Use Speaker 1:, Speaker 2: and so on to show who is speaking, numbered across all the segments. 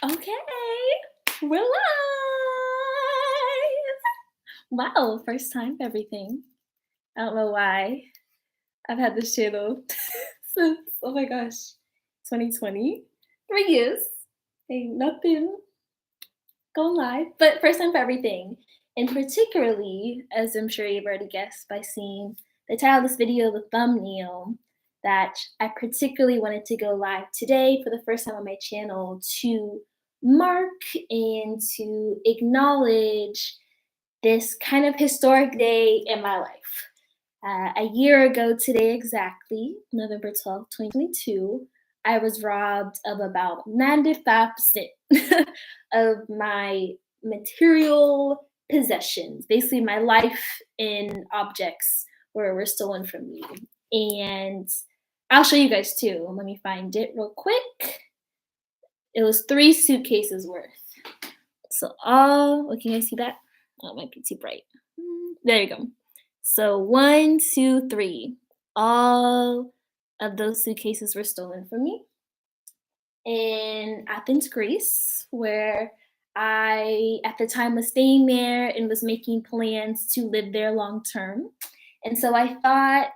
Speaker 1: Okay, we're live. Wow, first time for everything. I don't know why. I've had this channel since, oh my gosh, 2020. 3 years. Ain't nothing going live, but first time for everything. And particularly, as I'm sure you've already guessed by seeing the title of this video, the thumbnail, that I particularly wanted to go live today for the first time on my channel to mark and to acknowledge this kind of historic day in my life. A year ago today exactly, November 12th, 2022, I was robbed of about 95% of my material possessions. Basically, my life and objects were stolen from me. And I'll show you guys too. Let me find it real quick. It was 3 suitcases worth. So can you guys see that? Oh, it might be too bright. There you go. So 1, 2, 3. All of those suitcases were stolen from me in Athens, Greece, where I, at the time, was staying there and was making plans to live there long term. And so I thought,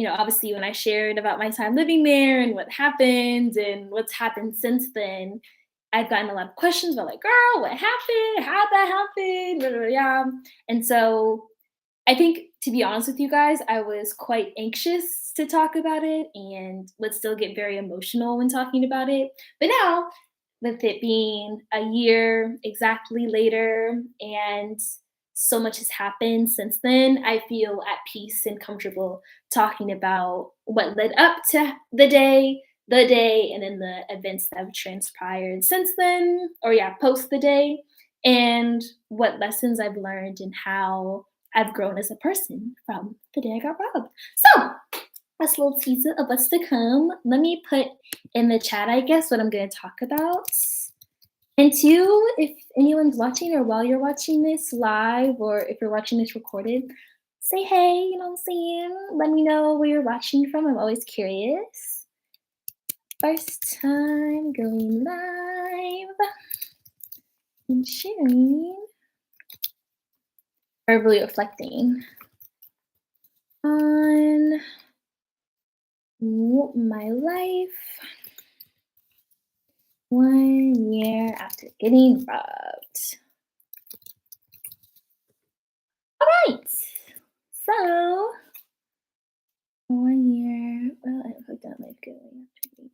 Speaker 1: obviously, when I shared about my time living there and what happened and what's happened since then, I've gotten a lot of questions about, like, girl, what happened? How'd that happen? Blah, blah, blah, yeah. And so I think, to be honest with you guys, I was quite anxious to talk about it and would still get very emotional when talking about it. But now, with it being a year exactly later and so much has happened since then, I feel at peace and comfortable talking about what led up to the day, and then the events that have transpired since then, or yeah, post the day, and what lessons I've learned and how I've grown as a person from the day I got robbed. So, that's a little teaser of what's to come. Let me put in the chat, I guess, what I'm going to talk about. And two, if anyone's watching or while you're watching this live or if you're watching this recorded, say hey, you know what I'm saying? Let me know where you're watching from. I'm always curious. First time going live and sharing, verbally reflecting on my life 1 year after getting robbed. All right. So, 1 year. Well, I hope that might go after getting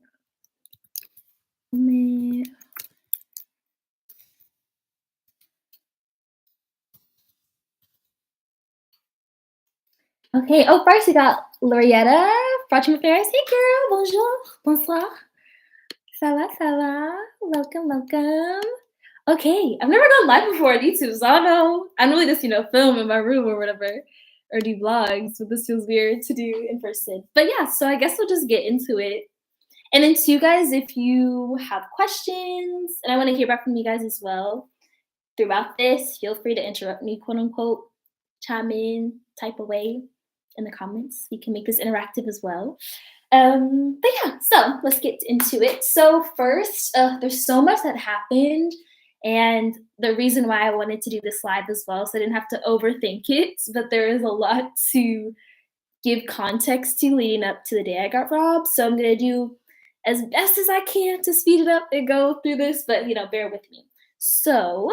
Speaker 1: robbed. Okay. Oh, first we got Lorietta, Fatima Ferris. Hey, girl. Bonjour. Bonsoir. Ça va, ça va. Welcome, welcome. Okay. I've never gone live before on YouTube, so I don't know. I normally just, film in my room or whatever, or do vlogs, but this feels weird to do in person. But yeah, so I guess we'll just get into it. And then to you guys, if you have questions, and I want to hear back from you guys as well throughout this, feel free to interrupt me, quote unquote, chime in, type away in the comments. We can make this interactive as well. But yeah, so let's get into it. So first, there's so much that happened, and the reason why I wanted to do this live as well, so I didn't have to overthink it, but there is a lot to give context to leading up to the day I got robbed. So I'm gonna do as best as I can to speed it up and go through this, but bear with me. So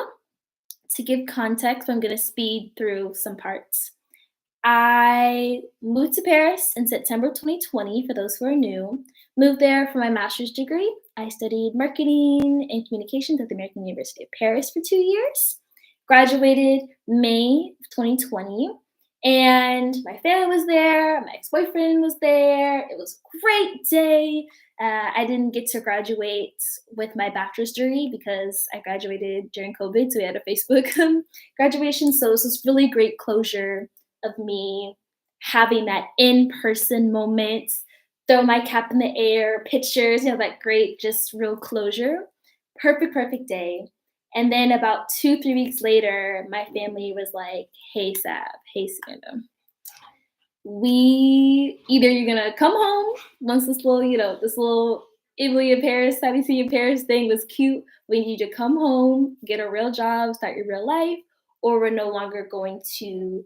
Speaker 1: to give context, I'm gonna speed through some parts. I moved to Paris in September 2020, for those who are new. Moved there for my master's degree. I studied marketing and communications at the American University of Paris for 2 years. Graduated May of 2020. And my family was there, my ex-boyfriend was there. It was a great day. I didn't get to graduate with my bachelor's degree because I graduated during COVID, so we had a Facebook graduation. So it was this really great closure of me having that in-person moment, throw my cap in the air, pictures, that great, just real closure. Perfect day. And then about 2-3 weeks later, my family was like, hey, Sav, hey, Samantha, either you're gonna come home once this little Italy in Paris, SavvyC in Paris thing was cute. We need you to come home, get a real job, start your real life, or we're no longer going to,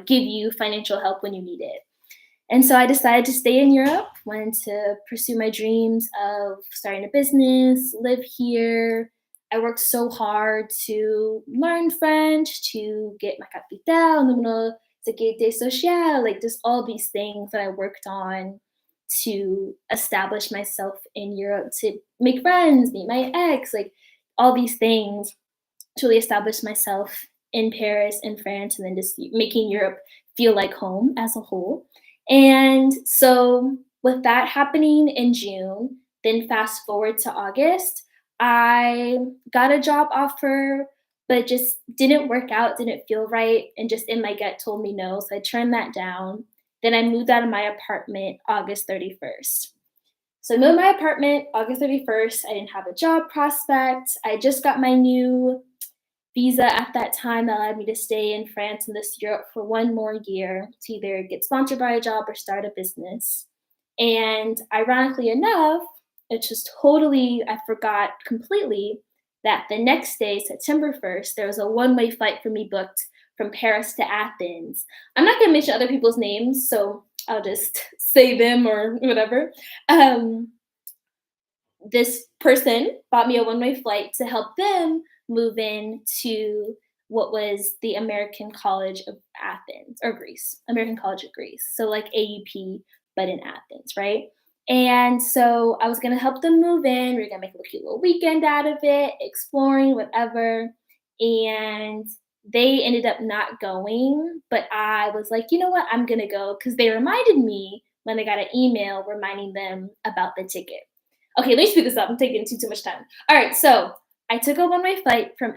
Speaker 1: give you financial help when you need it. And so I decided to stay in Europe, wanted to pursue my dreams of starting a business, live here. I worked so hard to learn French, to get my capital, número sécurité sociale, like just all these things that I worked on to establish myself in Europe, to make friends, meet my ex, like all these things to really establish myself in Paris and France, and then just making Europe feel like home as a whole. And so, with that happening in June, then fast forward to August, I got a job offer, but it just didn't work out, didn't feel right, and just in my gut told me no. So I turned that down. Then I moved out of my apartment August 31st. So I moved my apartment August 31st. I didn't have a job prospect. I just got my new visa at that time that allowed me to stay in France and this Europe for one more year to either get sponsored by a job or start a business. And ironically enough, it's just totally, I forgot completely that the next day, September 1st, there was a one-way flight for me booked from Paris to Athens. I'm not going to mention other people's names, so I'll just say them or whatever. This person bought me a one-way flight to help them move in to what was the American College of Athens or Greece, American College of Greece. So like AUP, but in Athens, right? And so I was gonna help them move in. We are gonna make a cute little weekend out of it, exploring, whatever. And they ended up not going, but I was like, you know what, I'm gonna go because they reminded me when I got an email reminding them about the ticket. Okay, let me speed this up. I'm taking too much time. All right, so I took a one-way flight from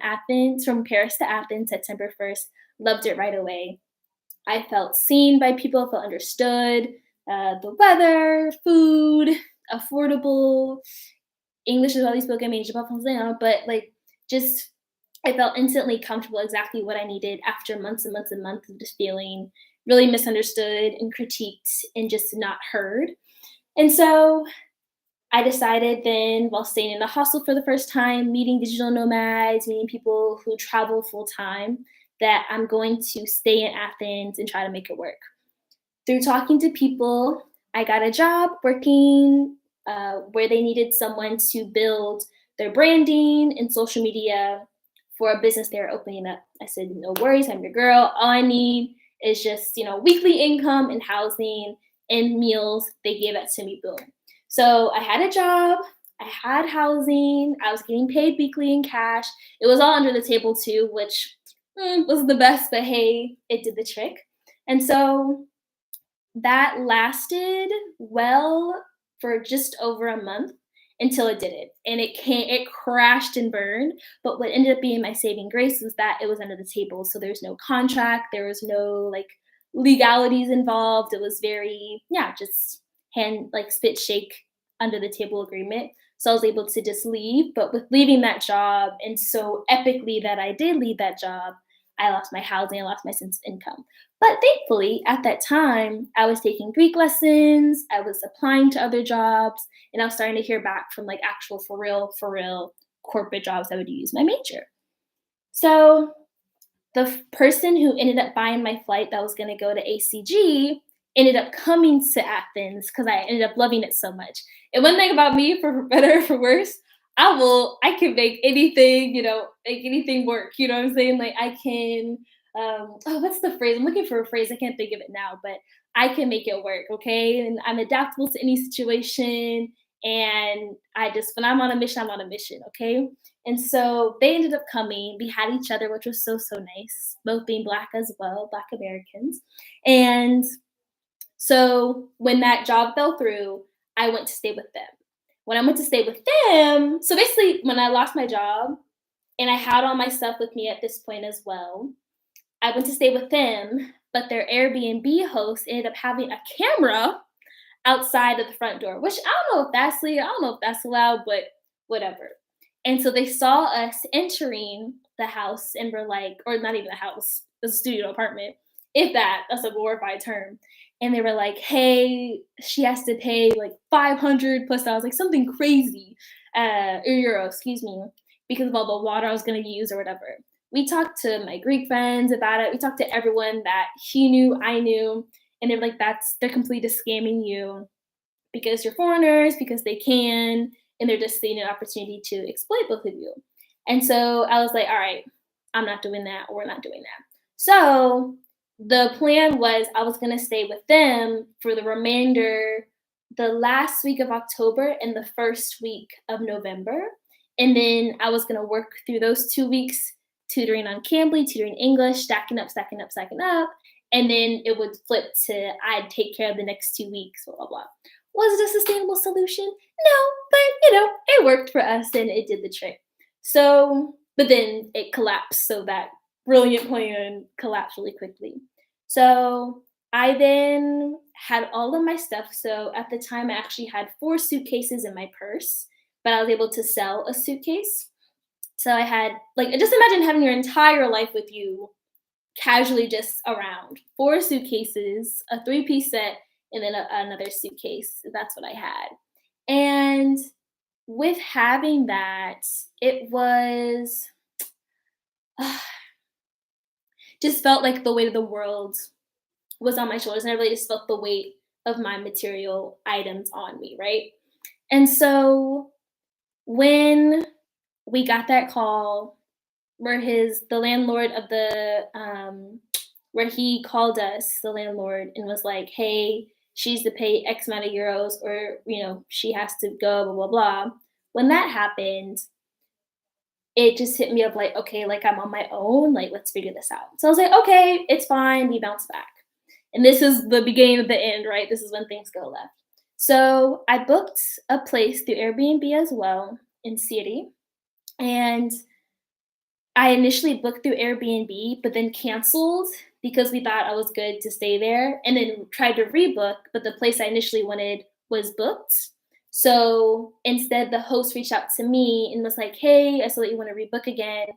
Speaker 1: Paris to Athens, September 1st. Loved it right away. I felt seen by people, felt understood. The weather, food, affordable. English is always spoken, mais je parle français, hein, but like just I felt instantly comfortable, exactly what I needed after months and months and months of just feeling really misunderstood and critiqued and just not heard. And so I decided then, while staying in the hostel for the first time, meeting digital nomads, meeting people who travel full time, that I'm going to stay in Athens and try to make it work. Through talking to people, I got a job working where they needed someone to build their branding and social media for a business they were opening up. I said, no worries, I'm your girl. All I need is just, weekly income and housing and meals. They gave that to me, boom. So I had a job, I had housing, I was getting paid weekly in cash. It was all under the table too, which wasn't the best, but hey, it did the trick. And so that lasted well for just over a month until it didn't. And it crashed and burned. But what ended up being my saving grace was that it was under the table. So there's no contract, there was no like legalities involved. It was very, just spit shake under the table agreement. So I was able to just leave. But with leaving that job, and so epically that I did leave that job, I lost my housing, I lost my sense of income. But thankfully, at that time, I was taking Greek lessons, I was applying to other jobs, and I was starting to hear back from like actual for real corporate jobs that would use my major. So the person who ended up buying my flight that was going to go to ACG ended up coming to Athens because I ended up loving it so much. And one thing about me, for better or for worse, I can make anything, make anything work. You know what I'm saying? Like I can, what's the phrase? I'm looking for a phrase. I can't think of it now, but I can make it work. Okay. And I'm adaptable to any situation. And when I'm on a mission, I'm on a mission. Okay. And so they ended up coming. We had each other, which was so, so nice, both being Black as well, Black Americans. And so when that job fell through, I went to stay with them. When I went to stay with them, so basically when I lost my job and I had all my stuff with me at this point as well, I went to stay with them, but their Airbnb host ended up having a camera outside of the front door, which I don't know if that's legal, I don't know if that's allowed, but whatever. And so they saw us entering the house and were like, or not even a house, it was a studio apartment, if that's a glorified term. and they were like, "Hey, she has to pay like 500 plus dollars, like something crazy, or euro, excuse me, because of all the water I was gonna use or whatever." We talked to my Greek friends about it. We talked to everyone that he knew, I knew, and they were like, they're completely just scamming you because you're foreigners, because they can, and they're just seeing an opportunity to exploit both of you. And so I was like, all right, I'm not doing that, or we're not doing that. So the plan was I was gonna stay with them for the remainder, the last week of October and the first week of November. And then I was gonna work through those 2 weeks tutoring on Cambly, tutoring English, stacking up, stacking up, stacking up. And then it would flip to I'd take care of the next 2 weeks, blah, blah, blah. Was it a sustainable solution? No, but it worked for us and it did the trick. So, but then it collapsed. So that brilliant plan collapsed really quickly. So I then had all of my stuff. So at the time, I actually had 4 suitcases in my purse, but I was able to sell a suitcase. So I had, like, just imagine having your entire life with you casually just around 4 suitcases, a 3-piece set, and then another suitcase. That's what I had. And with having that, it was just felt like the weight of the world was on my shoulders, and I really just felt the weight of my material items on me, right? And so when we got that call where the landlord of the where he called us, the landlord, and was like, "Hey, she's to pay X amount of euros, or she has to go, blah blah blah." When that happened, it just hit me of like, okay, like I'm on my own, like let's figure this out. So I was like, okay, it's fine. We bounce back, and this is the beginning of the end, right? This is when things go left. So I booked a place through Airbnb as well in City, and I initially booked through Airbnb, but then canceled because we thought I was good to stay there, and then tried to rebook, but the place I initially wanted was booked. So instead, the host reached out to me and was like, "Hey, I saw that you want to rebook again.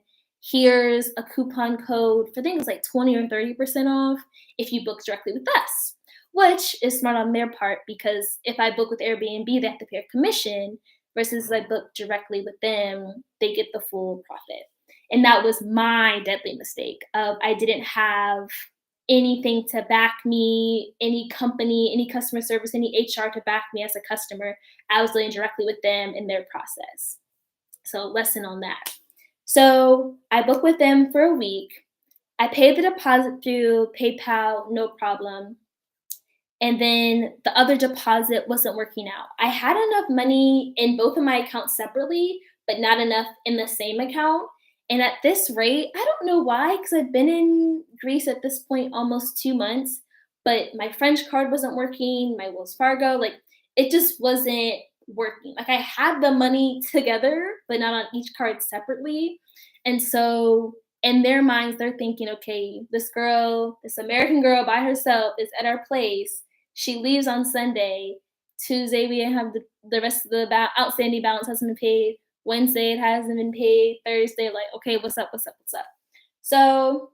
Speaker 1: Here's a coupon code for, I think it was like 20 or 30% off if you book directly with us," which is smart on their part because if I book with Airbnb, they have to pay a commission versus if I book directly with them, they get the full profit. And that was my deadly mistake of I didn't have anything to back me, any company, any customer service, any HR to back me as a customer. I was dealing directly with them in their process. So lesson on that. So I booked with them for a week. I paid the deposit through PayPal, no problem. And then the other deposit wasn't working out. I had enough money in both of my accounts separately, but not enough in the same account. And at this rate, I don't know why, because I've been in Greece at this point almost 2 months, but my French card wasn't working, my Wells Fargo, like it just wasn't working. Like I had the money together, but not on each card separately. And so in their minds, they're thinking, okay, this girl, this American girl by herself is at our place. She leaves on Sunday. Tuesday, we have the rest of the outstanding balance hasn't been paid. Wednesday, it hasn't been paid. Thursday, like, okay, what's up, what's up, what's up? So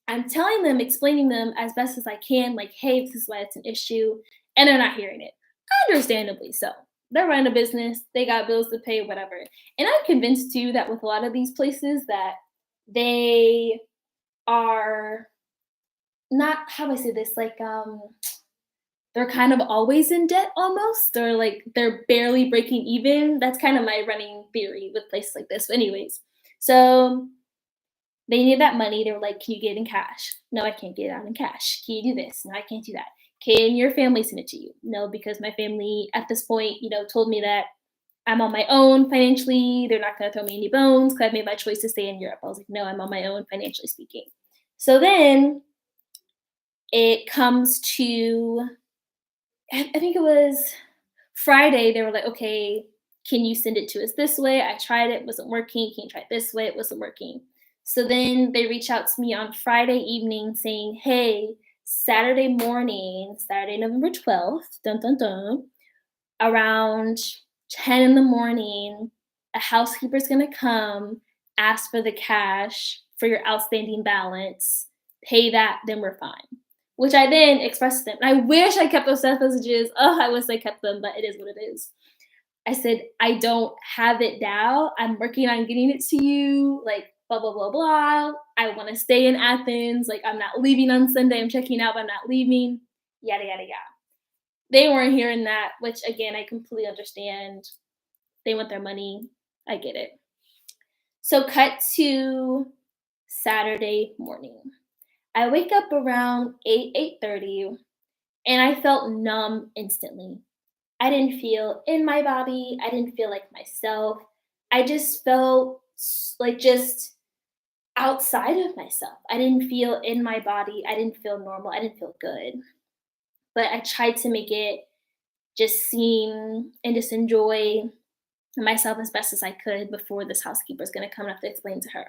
Speaker 1: I'm telling them, explaining them as best as I can, like, hey, this is why it's an issue. And they're not hearing it. Understandably so. They're running a business, they got bills to pay, whatever. And I'm convinced too that with a lot of these places that they are not, how do I say this, like they're kind of always in debt almost, or like they're barely breaking even. That's kind of my running theory with places like this. But anyways, so they need that money. They were like, "Can you get it in cash?" "No, I can't get it out in cash." "Can you do this?" "No, I can't do that." "Can your family send it to you?" "No, because my family at this point, told me that I'm on my own financially. They're not going to throw me any bones because I've made my choice to stay in Europe. I was like, no, I'm on my own financially speaking. So then it comes to, I think it was Friday. They were like, okay, can you send it to us this way? I tried it, wasn't working. Can you try it this way? It wasn't working. So then they reach out to me on Friday evening saying, hey, Saturday morning, Saturday, November 12th, dun, dun, dun, around 10 in the morning, a housekeeper's going to come, ask for the cash for your outstanding balance, pay that, then we're fine. which I then expressed to them. And I wish I kept those text messages. Oh, I wish I kept them, but it is what it is. I said, I don't have it down. I'm working on getting it to you. Like, blah, blah, blah, blah. I want to stay in Athens. Like, I'm not leaving on Sunday. I'm checking out, but I'm not leaving. Yada, yada, yada. They weren't hearing that, which, again, I completely understand. They want their money. I get it. So cut to Saturday morning. I wake up around 8:30, and I felt numb instantly. I didn't feel in my body. I didn't feel like myself. I just felt like just outside of myself. I didn't feel in my body. I didn't feel normal. I didn't feel good. But I tried to make it just seem and just enjoy myself as best as I could before this housekeeper is going to come and have to explain to her.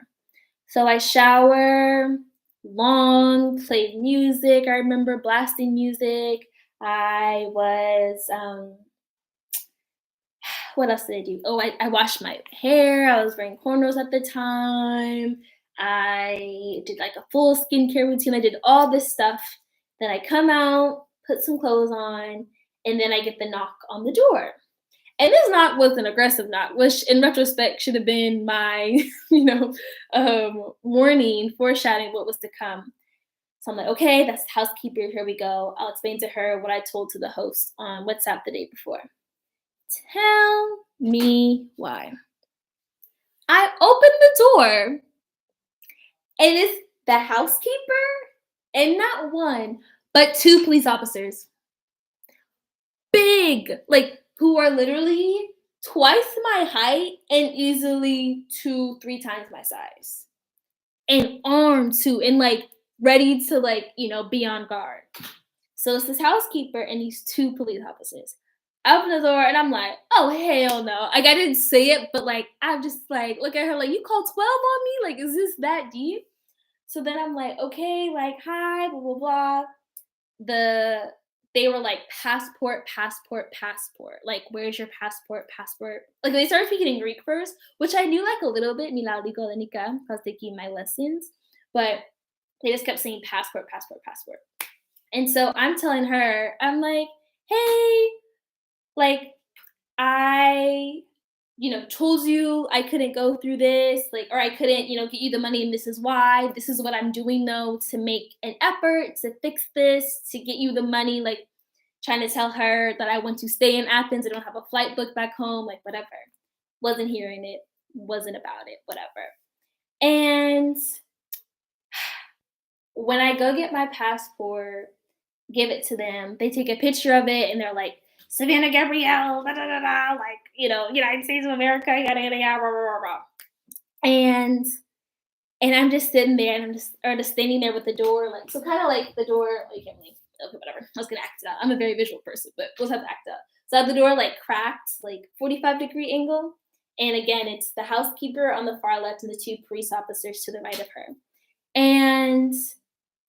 Speaker 1: So I shower, long, played music. I remember blasting music. I was, what else did I do? Oh, I washed my hair. I was wearing cornrows at the time. I did like a full skincare routine. I did all this stuff. Then I come out, put some clothes on, and then I get the knock on the door. And this knock was an aggressive knock, which in retrospect should have been my, warning, foreshadowing what was to come. So I'm like, okay, that's the housekeeper. Here we go. I'll explain to her what I told to the host on WhatsApp the day before. Tell me why. I opened the door, and it's the housekeeper and not one, but two police officers. Big, like, who are literally twice my height and easily 2-3 times my size. And armed too, and like ready to be on guard. So it's this housekeeper and these two police officers. I open the door and I'm like, oh hell no. Like I didn't say it, but like I'm just like look at her like you called 12 on me? Like, is this that deep? So then I'm like, okay, like hi, blah blah blah. They were like passport. Like, where's your passport? Like they started speaking in Greek first, which I knew like a little bit, because I was taking my lessons, but they just kept saying passport. And so I'm telling her, I'm like, hey, like I, told you I couldn't go through this, like, or I couldn't, get you the money, and this is why. This is what I'm doing though to make an effort to fix this, to get you the money, like trying to tell her that I want to stay in Athens. I don't have a flight booked back home, like whatever. Wasn't hearing it, wasn't about it, whatever. And when I go get my passport, give it to them, they take a picture of it and they're like, Savannah Gabrielle, da da da da, like, United States of America, yada yada yada, rah, rah, rah. And I'm just sitting there and I'm just standing there with the door, like, so kind of like the door, oh, you can't really, okay, whatever. I was gonna act it out. I'm a very visual person, but we'll have to act it out. So I have the door like cracked, like 45-degree angle. And again, it's the housekeeper on the far left and the two police officers to the right of her. And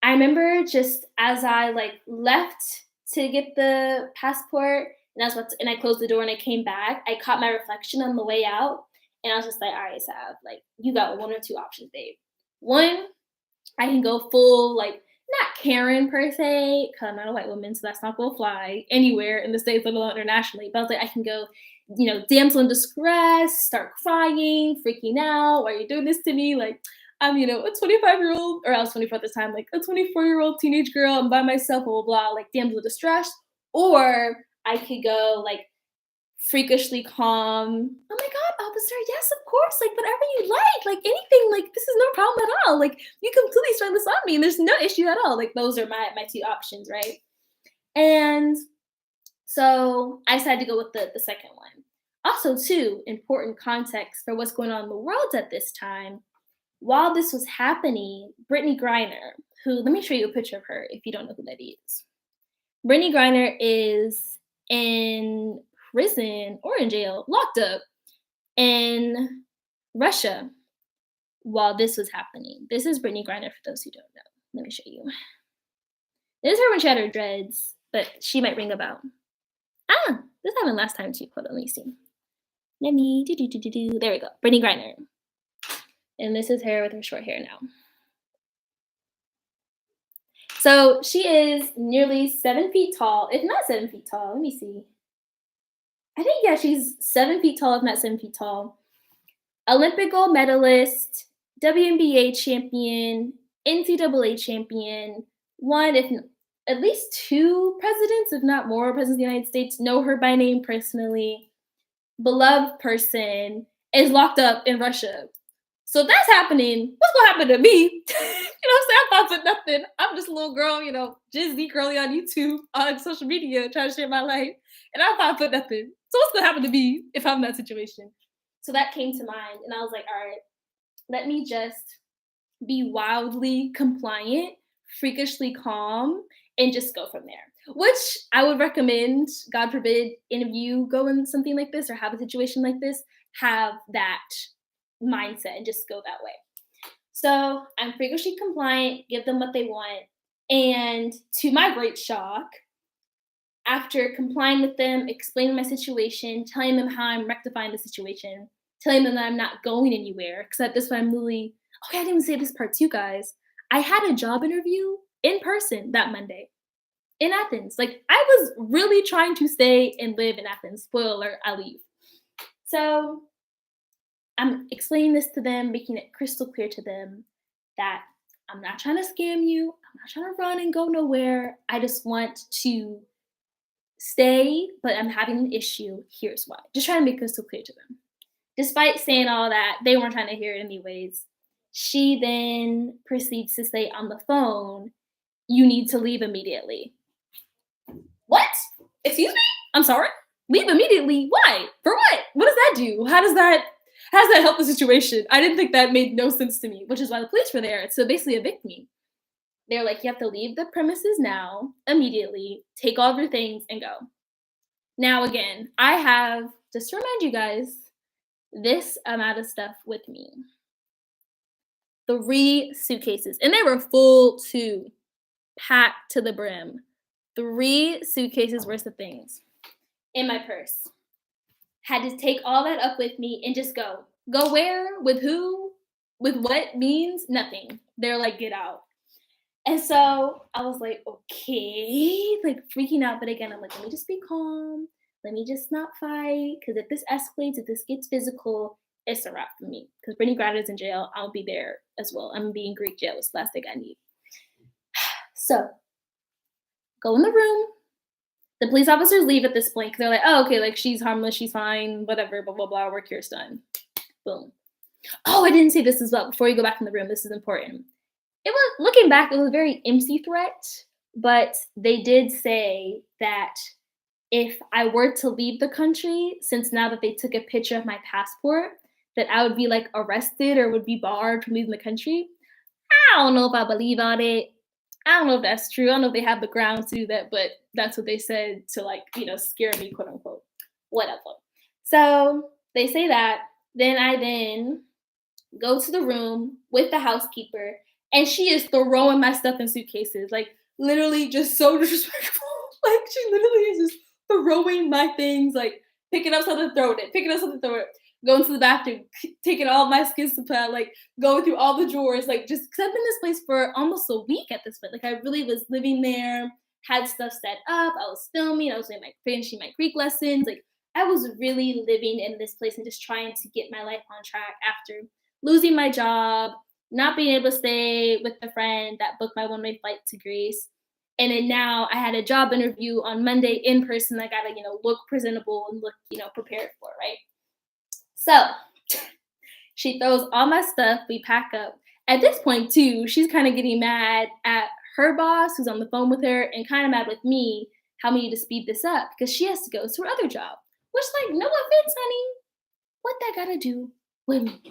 Speaker 1: I remember just as I like left to get the passport and I closed the door and I came back, I caught my reflection on the way out. And I was just like, all right, Sav, like you got one or two options, babe. One, I can go full, like, not Karen per se, because I'm not a white woman, so that's not going to fly anywhere in the States, let alone internationally. But I was like, I can go, damsel in distress, start crying, freaking out. Why are you doing this to me? Like, I'm, a 25-year-old, or I was 24 at the time, like a 24-year-old teenage girl. I'm by myself, blah, blah, blah, like damsel in distress. Or I could go, like, freakishly calm. Oh my god, officer, yes, of course, like whatever you like anything, like this is no problem at all, like you completely sprung this on me and there's no issue at all. Like those are my two options, right? And so I decided to go with the second one. Also, too, important context for what's going on in the world at this time. While this was happening, Brittany Griner, who, let me show you a picture of her if you don't know who that is. Brittany Griner is in prison or in jail, locked up in Russia while this was happening. This is Brittany Griner for those who don't know. Let me show you. This is her when she had her dreads, but she might ring a bell. This happened last time too. Hold on, let me see. Let me do. There we go. Brittany Griner. And this is her with her short hair now. So she is nearly 7 feet tall, if not 7 feet tall. Let me see. I think, yeah, she's 7 feet tall, if not 7 feet tall. Olympic gold medalist, WNBA champion, NCAA champion, one, if at least two presidents, if not more, presidents of the United States know her by name personally, beloved person, is locked up in Russia. So that's happening. What's gonna happen to me? You know what I'm saying? I'm not for nothing. I'm just a little girl, Jizzy girly on YouTube, on social media, trying to share my life. And I'm not for nothing. So what's gonna happen to me if I'm in that situation? So that came to mind, and I was like, all right, let me just be wildly compliant, freakishly calm, and just go from there. Which I would recommend, God forbid, any of you go in something like this or have a situation like this, have that mindset and just go that way. So I'm freakishly compliant, give them what they want. And to my great shock, after complying with them, explaining my situation, telling them how I'm rectifying the situation, telling them that I'm not going anywhere, because at this point I'm literally, okay, I didn't even say this part too, guys. I had a job interview in person that Monday in Athens. Like, I was really trying to stay and live in Athens. Spoiler alert, I leave. So I'm explaining this to them, making it crystal clear to them that I'm not trying to scam you. I'm not trying to run and go nowhere. I just want to stay, but I'm having an issue. Here's why. Just trying to make it crystal clear to them. Despite saying all that, they weren't trying to hear it anyways. She then proceeds to say on the phone, "You need to leave immediately." What? Excuse me? I'm sorry? Leave immediately? Why? For what? What does that do? How does that help the situation? I didn't think that made no sense to me, which is why the police were there to basically evict me. They're like, you have to leave the premises now, immediately, take all of your things and go. Now, again, I have, just to remind you guys, this amount of stuff with me. 3 suitcases, and they were full too, packed to the brim. 3 suitcases worth of things in my purse. Had to take all that up with me and just go. Go where? With who? With what means? Nothing. They're like, get out. And so I was like, okay, like freaking out. But again, I'm like, let me just be calm. Let me just not fight. Because if this escalates, if this gets physical, it's a wrap for me. Because Brittany Grada's in jail. I'll be there as well. I'm being Greek jail. It's the last thing I need. So go in the room. The police officers leave at this point because they're like, oh, okay, like she's harmless, she's fine, whatever, blah, blah, blah, work here's done. Boom. Oh, I didn't say this as well. Before you go back in the room, this is important. It was, looking back, it was a very MC threat, but they did say that if I were to leave the country, since now that they took a picture of my passport, that I would be like arrested or would be barred from leaving the country. I don't know if I believe on it. I don't know if that's true. I don't know if they have the grounds to do that, but that's what they said to, like, scare me, quote unquote. Whatever. So they say that. Then I go to the room with the housekeeper, and she is throwing my stuff in suitcases. Like, literally just so disrespectful. Like, she literally is just throwing my things, like, picking up something, throwing it, picking up something, throwing it. Going to the bathroom, taking all my skin supply, like going through all the drawers, like just because I've been in this place for almost a week at this point. Like I really was living there, had stuff set up, I was filming, I was finishing my Greek lessons. Like I was really living in this place and just trying to get my life on track after losing my job, not being able to stay with the friend that booked my one-way flight to Greece. And then now I had a job interview on Monday in person. I gotta, look presentable and look, prepared for, right? So she throws all my stuff, we pack up. At this point, too, she's kind of getting mad at her boss, who's on the phone with her, and kind of mad with me how we need to speed this up because she has to go to her other job. Which, like, no offense, honey. What that gotta do with me?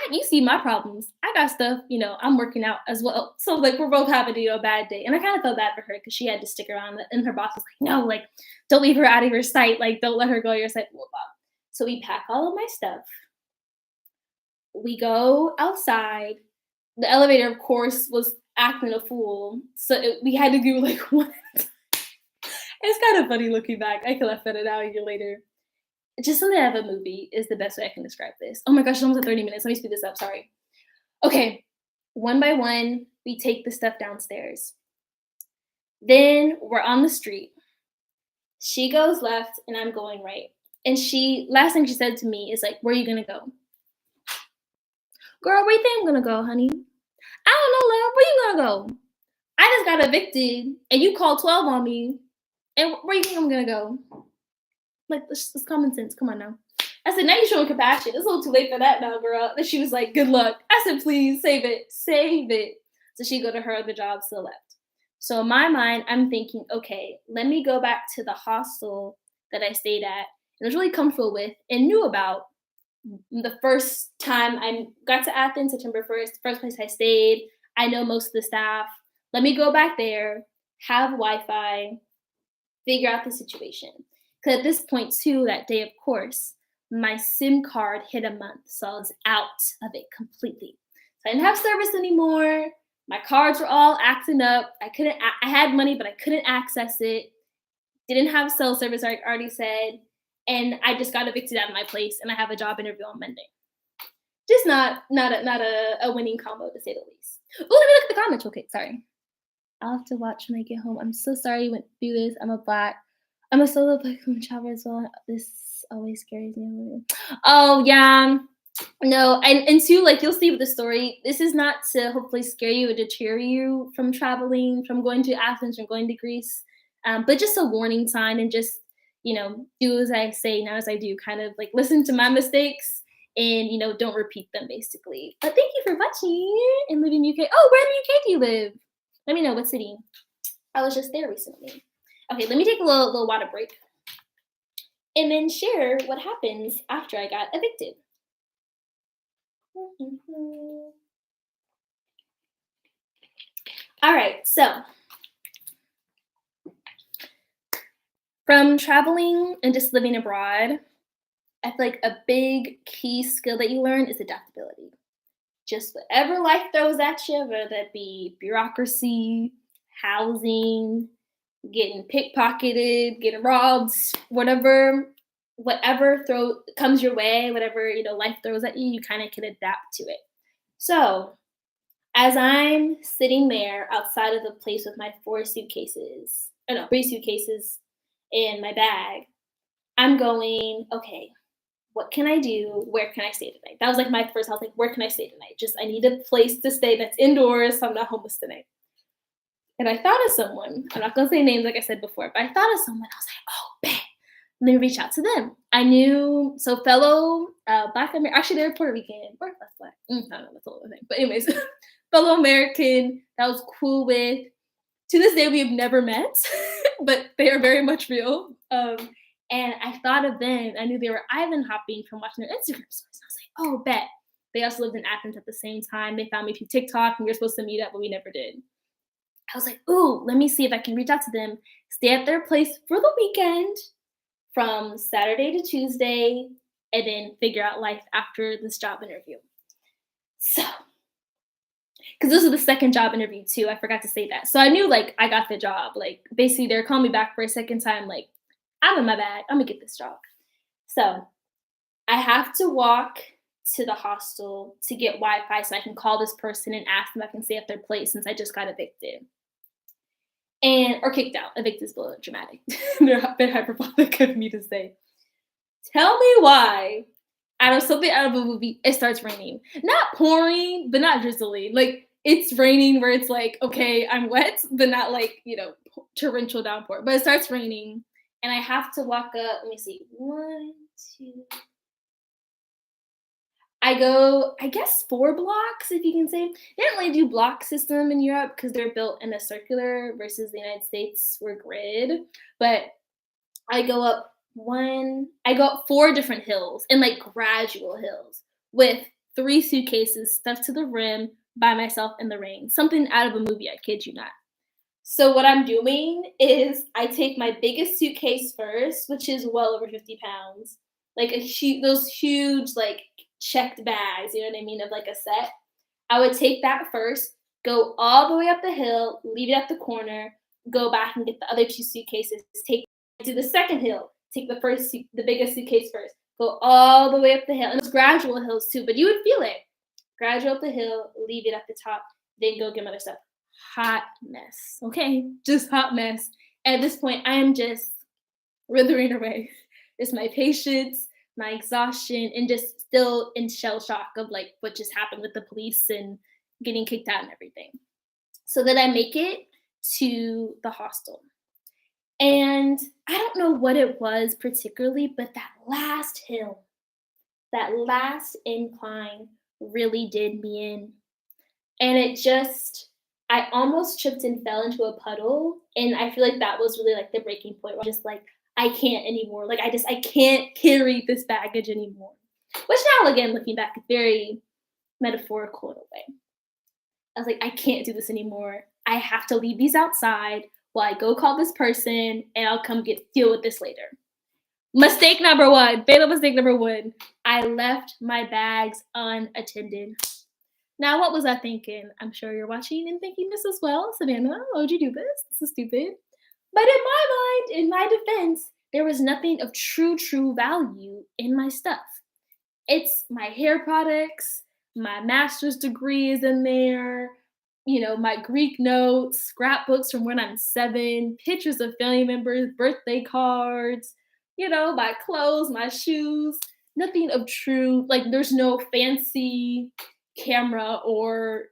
Speaker 1: You see my problems. I got stuff, I'm working out as well. So, like, we're both having, a bad day. And I kind of felt bad for her because she had to stick around. And her boss was like, no, like, don't leave her out of your sight. Like, don't let her go to your sight. Blah, blah. So we pack all of my stuff. We go outside. The elevator, of course, was acting a fool. So we had to do like one. It's kind of funny looking back. I can laugh at it now a year later. Just something out of a movie is the best way I can describe this. Oh my gosh, it's almost at 30 minutes. Let me speed this up. Sorry. Okay. One by one, we take the stuff downstairs. Then we're on the street. She goes left and I'm going right. And last thing she said to me is like, where are you gonna go? Girl, where you think I'm gonna go, honey? I don't know, love. Where you gonna go? I just got evicted and you called 12 on me. And where you think I'm gonna go? Like, it's common sense. Come on now. I said, now you're showing compassion. It's a little too late for that now, girl. And she was like, good luck. I said, please, save it. Save it. So she go to her other job to the left. So in my mind, I'm thinking, okay, let me go back to the hostel that I stayed at and was really comfortable with and knew about the first time I got to Athens, September 1st, first place I stayed. I know most of the staff. Let me go back there, have Wi-Fi, figure out the situation. Because at this point, too, that day, of course, my SIM card hit a month, so I was out of it completely. So I didn't have service anymore. My cards were all acting up. I had money, but I couldn't access it. Didn't have cell service, I already said. And I just got evicted out of my place, and I have a job interview on Monday. Just not a winning combo, to say the least. Oh, let me look at the comments. Okay, sorry. I'll have to watch when I get home. I'm so sorry you went through this. I'm a solo black woman traveler as well. This always scares me. Oh yeah. No, and two, like you'll see with the story, this is not to hopefully scare you or deter you from traveling, from going to Athens, from going to Greece, but just a warning sign and just, do as I say, not as I do, kind of like listen to my mistakes and, don't repeat them basically. But thank you for watching and living in UK. Oh, where in the UK do you live? Let me know what city. I was just there recently. Okay, let me take a little water break and then share what happens after I got evicted. All right, so from traveling and just living abroad, I feel like a big key skill that you learn is adaptability. Just whatever life throws at you, whether that be bureaucracy, housing, getting pickpocketed, getting robbed, whatever comes your way, whatever life throws at you, you kind of can adapt to it. So as I'm sitting there outside of the place with my 3 suitcases in my bag, I'm going, okay, what can I do? Where can I stay tonight? That was like my first. I was like, where can I stay tonight? I need a place to stay that's indoors, so I'm not homeless tonight. And I thought of someone. I'm not gonna say names like I said before, but I thought of someone. I was like, oh, bet. Let me reach out to them. I knew fellow Black American. Actually, they're Puerto Rican or that's Black. I don't know. That's a little thing. But anyways, fellow American that I was cool with. To this day, we have never met, but they are very much real. And I thought of them. I knew they were Ivan hopping from watching their Instagram stories. I was like, oh, bet. They also lived in Athens at the same time. They found me through TikTok, and we were supposed to meet up, but we never did. I was like, ooh, let me see if I can reach out to them, stay at their place for the weekend from Saturday to Tuesday, and then figure out life after this job interview. So, because this was the second job interview too. I forgot to say that. So I knew like I got the job. Like basically they're calling me back for a second time. Like I'm in my bag. I'm gonna get this job. So I have to walk to the hostel to get Wi-Fi so I can call this person and ask them if I can stay at their place since I just got evicted. Or kicked out. Evicted is a little dramatic. They're hyperbolic of me to say. Tell me why out of a movie, it starts raining. Not pouring, but not drizzling. Like, it's raining where it's like, okay, I'm wet, but not like, torrential downpour. But it starts raining, and I have to walk up. Let me see. 1, 2. I go, I guess 4 blocks, if you can say. They don't really do block system in Europe because they're built in a circular versus the United States, we're grid. But I go up 4 different hills and like gradual hills with 3 suitcases stuffed to the rim by myself in the rain. Something out of a movie, I kid you not. So what I'm doing is I take my biggest suitcase first, which is well over 50 pounds. Like those huge like checked bags, you know what I mean, of like a set. I would take that first, go all the way up the hill, leave it at the corner, go back and get the other 2 suitcases, do the second hill, take the biggest suitcase first, go all the way up the hill. And it's gradual hills too, but you would feel it. Gradual up the hill, leave it at the top, then go get my other stuff. hot mess. Okay, just hot mess. At this point, I am just withering away. It's my patience, my exhaustion, and just still in shell shock of like what just happened with the police and getting kicked out and everything. So that I make it to the hostel. And I don't know what it was particularly, but that last hill, that last incline really did me in. And it just, I almost tripped and fell into a puddle. And I feel like that was really like the breaking point where I'm just like, I can't anymore. Like, I can't carry this baggage anymore. Which now, again, looking back, is very metaphorical in a way. I was like, I can't do this anymore. I have to leave these outside while I go call this person and I'll come deal with this later. Mistake number one, fatal mistake number one. I left my bags unattended. Now, what was I thinking? I'm sure you're watching and thinking this as well. Savannah, why would you do this? This is stupid. But in my mind, in my defense, there was nothing of true value in my stuff. It's my hair products, my master's degree is in there, my Greek notes, scrapbooks from when I'm 7, pictures of family members, birthday cards, my clothes, my shoes, nothing of true, like there's no fancy camera or,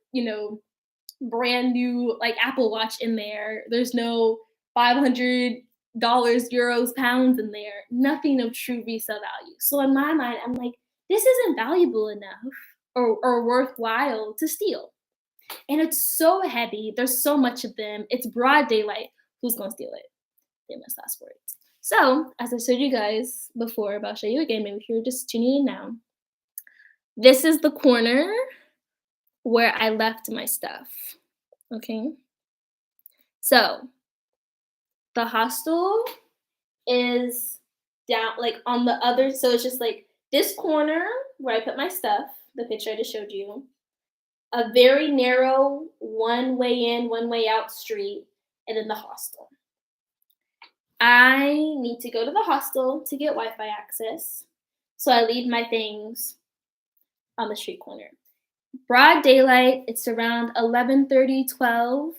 Speaker 1: brand new like Apple Watch in there. There's no $500, euros, pounds in there. Nothing of true resale value. So in my mind, I'm like, this isn't valuable enough or worthwhile to steal. And it's so heavy. There's so much of them. It's broad daylight. Who's going to steal it? Famous last words. So, as I showed you guys before, but I'll show you again, maybe if you're just tuning in now. This is the corner where I left my stuff. Okay? So, the hostel is down, like on the other, so it's just like this corner where I put my stuff, the picture I just showed you, a very narrow one way in, one way out street, and then the hostel. I need to go to the hostel to get Wi-Fi access, so I leave my things on the street corner. Broad daylight, it's around 11:30, 12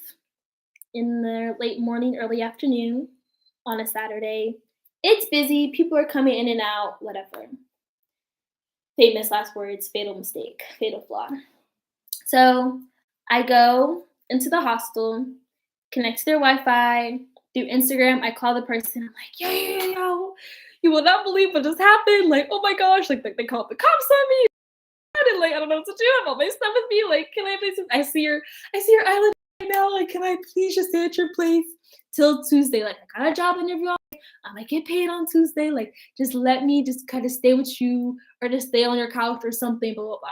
Speaker 1: in the late morning, early afternoon on a Saturday. It's busy, people are coming in and out, whatever. Famous last words, fatal mistake, fatal flaw. So I go into the hostel, connect to their Wi-Fi, through Instagram, I call the person, I'm like, yo, you will not believe what just happened. Like, oh my gosh, like they called the cops on me. And like, I don't know what to do. I have all my stuff with me. Like, can I please? I see your island right now. Like, can I please just stay at your place till Tuesday? Like, I got a job interview. I might get paid on Tuesday. Like, just let me just kind of stay with you or just stay on your couch or something, blah, blah, blah.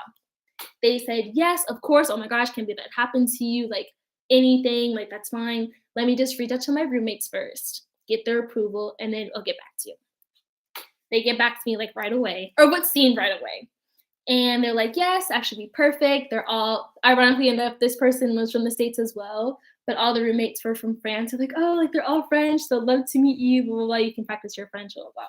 Speaker 1: They said, yes, of course. Oh my gosh, can that happen to you? Like, anything, like, that's fine. Let me just reach out to my roommates first, get their approval, and then I'll get back to you. They get back to me like right away, or what seemed right away. And they're like, yes, actually be perfect. They're all, ironically enough, this person was from the States as well, but all the roommates were from France. They're like, oh, like they're all French, so love to meet you, blah, blah, blah. You can practice your French, blah, blah, blah.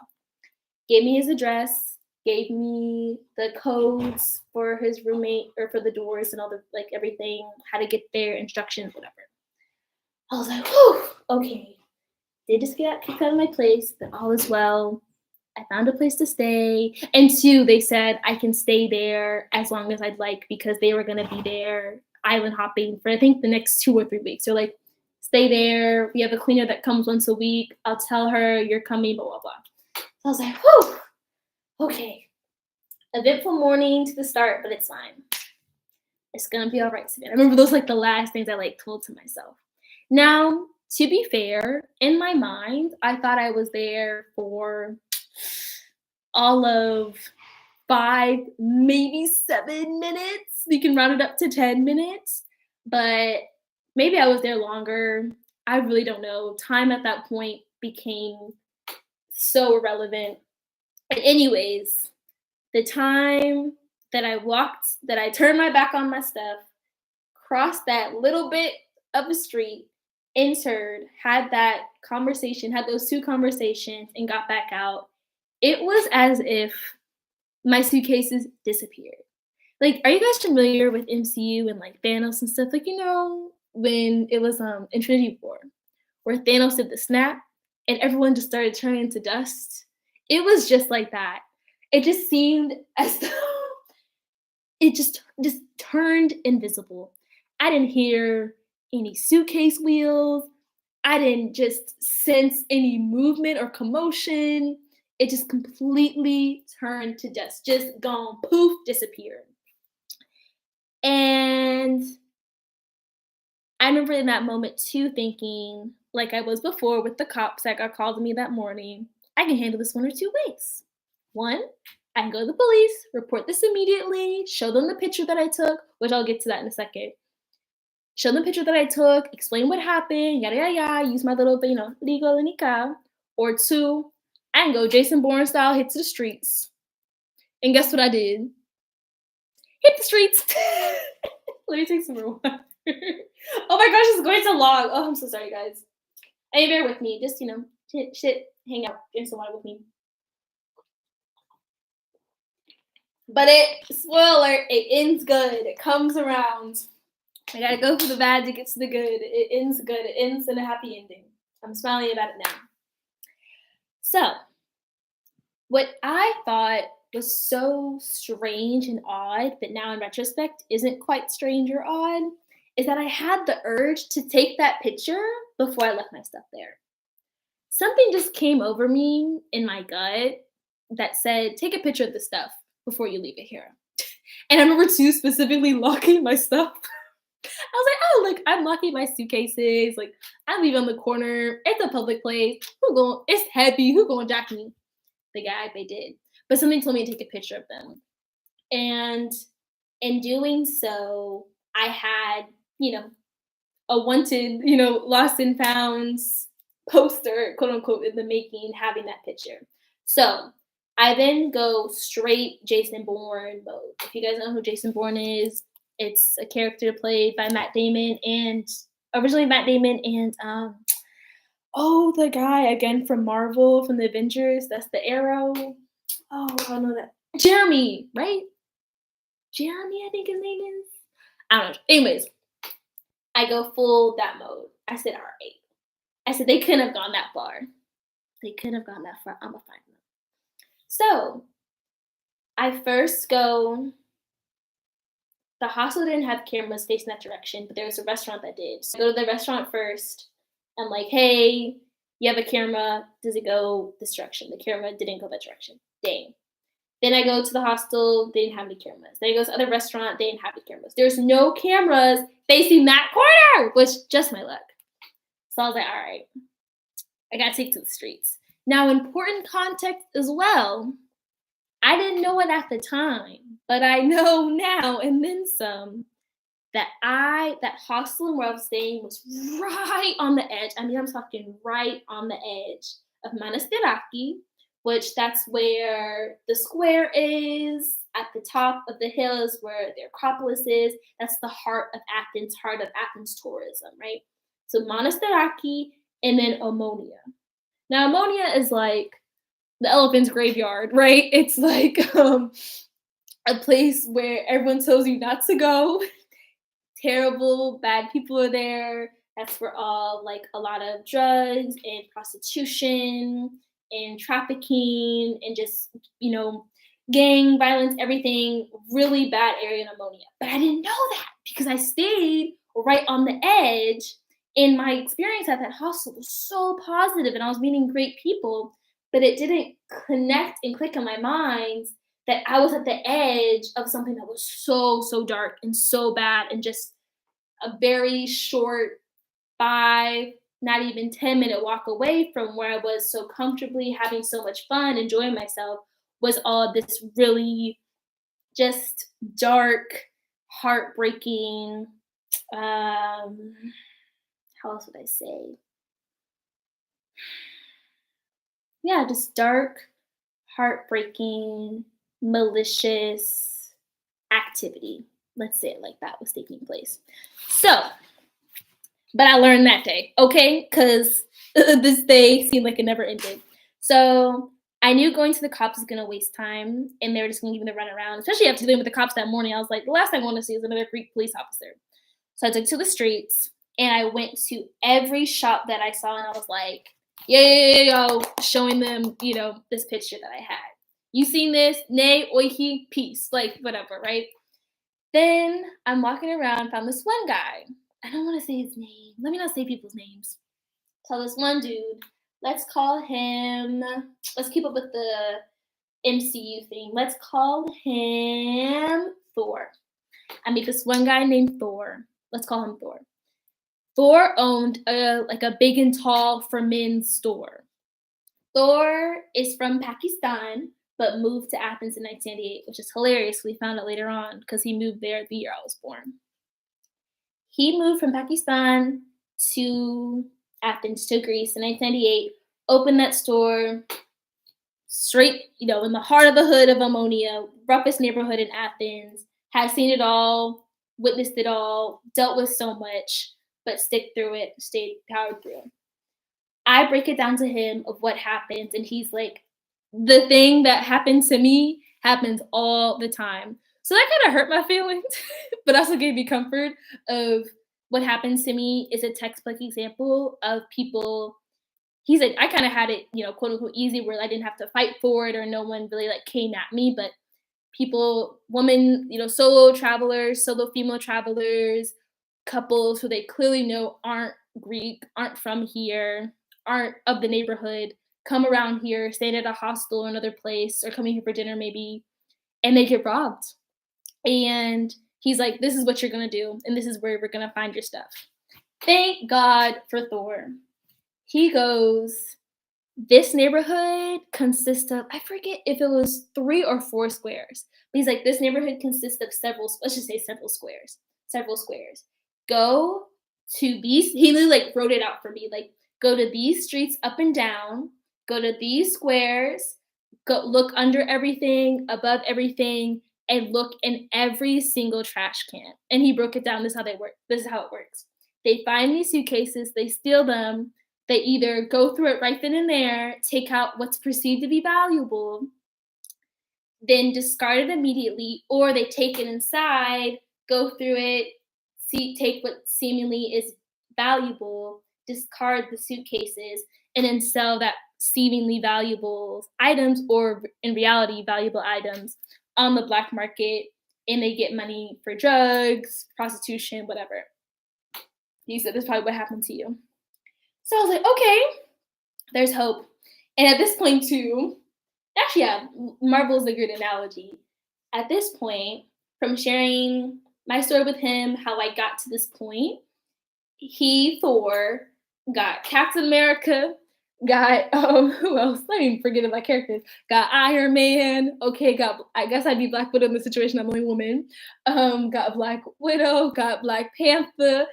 Speaker 1: Gave me his address, gave me the codes for his roommate or for the doors and all the, like everything, how to get there, instructions, whatever. I was like, whew, okay. They just got kicked out of my place, but all is well. I found a place to stay. And 2, they said I can stay there as long as I'd like because they were going to be there island hopping for I think the next 2 or 3 weeks. So like, stay there. We have a cleaner that comes once a week. I'll tell her you're coming, blah, blah, blah. So I was like, whew, okay. Eventful morning to the start, but it's fine. It's going to be all right. I remember those like the last things I like told to myself. Now, to be fair, in my mind, I thought I was there for all of 5, maybe 7 minutes. You can round it up to 10 minutes, but maybe I was there longer. I really don't know. Time at that point became so irrelevant. But anyways, the time that I turned my back on my stuff, crossed that little bit of a street, entered, had that conversation, had those 2 conversations, and got back out, it was as if my suitcases disappeared. Like, are you guys familiar with MCU and like Thanos and stuff? Like, when it was Infinity War, where Thanos did the snap and everyone just started turning into dust. It was just like that. It just seemed as though it just turned invisible. I didn't hear any suitcase wheels. I didn't just sense any movement or commotion. It just completely turned to dust, just gone, poof, disappeared. And I remember in that moment too thinking, like I was before with the cops that got called to me that morning, I can handle this one or two ways. One, I can go to the police, report this immediately, show them the picture that I took, which I'll get to that in a second. Show them the picture that I took, explain what happened, yada yada yada, use my little, legal and nikah. Or two, I can go Jason Bourne style, hit to the streets. And guess what I did? Hit the streets. Let me take some more water. Oh my gosh, it's going so long. Oh, I'm so sorry, guys. Hey, bear with me. Just, hang out, drink some water with me. But spoiler, it ends good. It comes around. I gotta go for the bad to get to the good. It ends good. It ends in a happy ending. I'm smiling about it now. So, what I thought was so strange and odd, but now in retrospect isn't quite strange or odd, is that I had the urge to take that picture before I left my stuff there. Something just came over me in my gut that said, take a picture of the stuff before you leave it here. And I remember too specifically locking my stuff. I was like, oh, look, I'm locking my suitcases. Like, I leave on the corner. It's a public place. It's heavy. Who gonna jack me? The guy, they did. But something told me to take a picture of them. And in doing so, I had, a wanted, lost and founds poster, quote unquote, in the making, having that picture. So I then go straight Jason Bourne mode. If you guys know who Jason Bourne is, it's a character played by Matt Damon and originally Matt Damon and the guy again from Marvel, from the Avengers. That's the Arrow. Oh, I don't know that. Jeremy, right? Jeremy, I think his name is. I don't know. Anyways, I go full that mode. I said, all right. I said, they couldn't have gone that far. They couldn't have gone that far. I'm going to find them. So I first go. The hostel didn't have cameras facing that direction, but there was a restaurant that did. So I go to the restaurant first. I'm like, hey, you have a camera. Does it go this direction? The camera didn't go that direction. Dang. Then I go to the hostel. They didn't have any cameras. Then I go to the other restaurant. They didn't have any cameras. There's no cameras facing that corner, which just my luck. So I was like, all right, I got to take to the streets. Now, important context as well. I didn't know it at the time, but I know now and then some that hostel where I was staying was right on the edge. I mean, I'm talking right on the edge of Monastiraki, which that's where the square is. At the top of the hill is where the Acropolis is. That's the heart of Athens tourism, right? So Monastiraki and then Omonia. Now, Omonia is like the elephant's graveyard, right? It's like a place where everyone tells you not to go. Terrible, bad people are there. That's where a lot of drugs and prostitution and trafficking and just, gang violence, everything, really bad area in Omonia. But I didn't know that because I stayed right on the edge. And my experience at that hostel was so positive and I was meeting great people, but it didn't connect and click in my mind that I was at the edge of something that was so, so dark and so bad and just a very short 5, not even 10-minute walk away from where I was so comfortably having so much fun, enjoying myself, was all this really just dark, heartbreaking, how else would I say? Yeah, just dark, heartbreaking, malicious activity. Let's say it like that was taking place. So, but I learned that day, okay? Because this day seemed like it never ended. So I knew going to the cops was going to waste time, and they were just going to give me the run around, especially after dealing with the cops that morning. I was like, the last thing I want to see is another Greek police officer. So I took to the streets, And I went to every shop that I saw and I was like, yo, showing them, this picture that I had. You seen this? Nay, oihi, peace. Like, whatever, right? Then I'm walking around, found this one guy. I don't want to say his name. Let me not say people's names. So this one dude, let's keep up with the MCU thing. Let's call him Thor. I meet this one guy named Thor. Let's call him Thor. Thor owned a big and tall for men store. Thor is from Pakistan, but moved to Athens in 1998, which is hilarious. We found out later on because he moved there the year I was born. He moved from Pakistan to Athens to Greece in 1998, opened that store straight, in the heart of the hood of Omonia, roughest neighborhood in Athens, has seen it all, witnessed it all, dealt with so much, but stick through it, stayed powered through. I break it down to him of what happens, and he's like, the thing that happened to me happens all the time. So that kind of hurt my feelings, but also gave me comfort of what happens to me is a textbook example of people. He's like, I kind of had it, quote unquote, easy where I didn't have to fight for it or no one really came at me, but people, women, solo travelers, solo female travelers, couples who they clearly know aren't Greek, aren't from here, aren't of the neighborhood, come around here, staying at a hostel or another place, or coming here for dinner maybe, and they get robbed. And he's like, this is what you're going to do, and this is where we're going to find your stuff. Thank God for Thor. He goes, this neighborhood consists of, I forget if it was 3 or 4 squares. But he's like, this neighborhood consists of let's just say several squares. Go to these, he literally wrote it out for me. Go to these streets up and down, go to these squares, go look under everything, above everything, and look in every single trash can. And he broke it down. This is how it works. They find these suitcases, they steal them, they either go through it right then and there, take out what's perceived to be valuable, then discard it immediately, or they take it inside, go through it, take what seemingly is valuable, discard the suitcases, and then sell that seemingly valuable items, or in reality, valuable items, on the black market, and they get money for drugs, prostitution, whatever. He said, this is probably what happened to you. So I was like, okay, there's hope. And at this point too, actually, yeah, Marvel is a good analogy. At this point, from sharing my story with him, how I got to this point, Thor, got Captain America, got, who else? Let me forget about characters. Got Iron Man. Okay, I guess I'd be Black Widow in this situation. I'm the only woman. Got Black Widow, got Black Panther,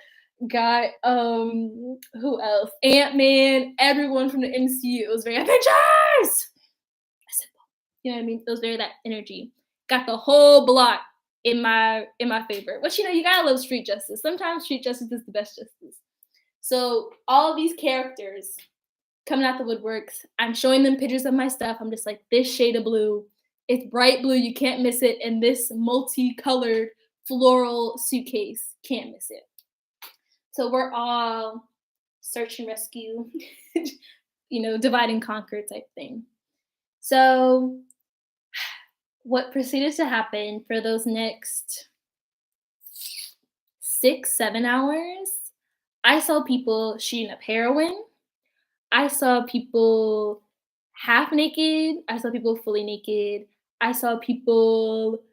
Speaker 1: got who else? Ant-Man, everyone from the MCU. It was very Avengers. You know what I mean? It was very that energy. Got the whole block in my favor. Which you gotta love street justice. Sometimes street justice is the best justice. So all of these characters coming out the woodworks, I'm showing them pictures of my stuff. I'm just like, this shade of blue, it's bright blue, you can't miss it, and this multicolored floral suitcase, can't miss it. So we're all search and rescue, divide and conquer type thing. So what proceeded to happen for those next 6-7 hours, I saw people shooting up heroin. I saw people half naked. I saw people fully naked. I saw people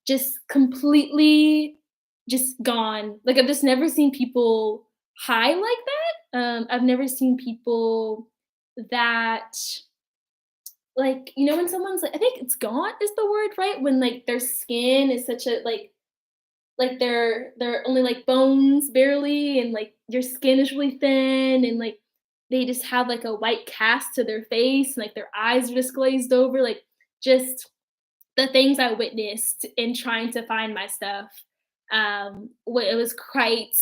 Speaker 1: just completely just gone. I've just never seen people high like that. I've never seen people that, when someone's I think it's gaunt is the word, right? When their skin is such a they're only bones barely, and your skin is really thin, and they just have a white cast to their face, and their eyes are just glazed over, just the things I witnessed in trying to find my stuff. It was quite,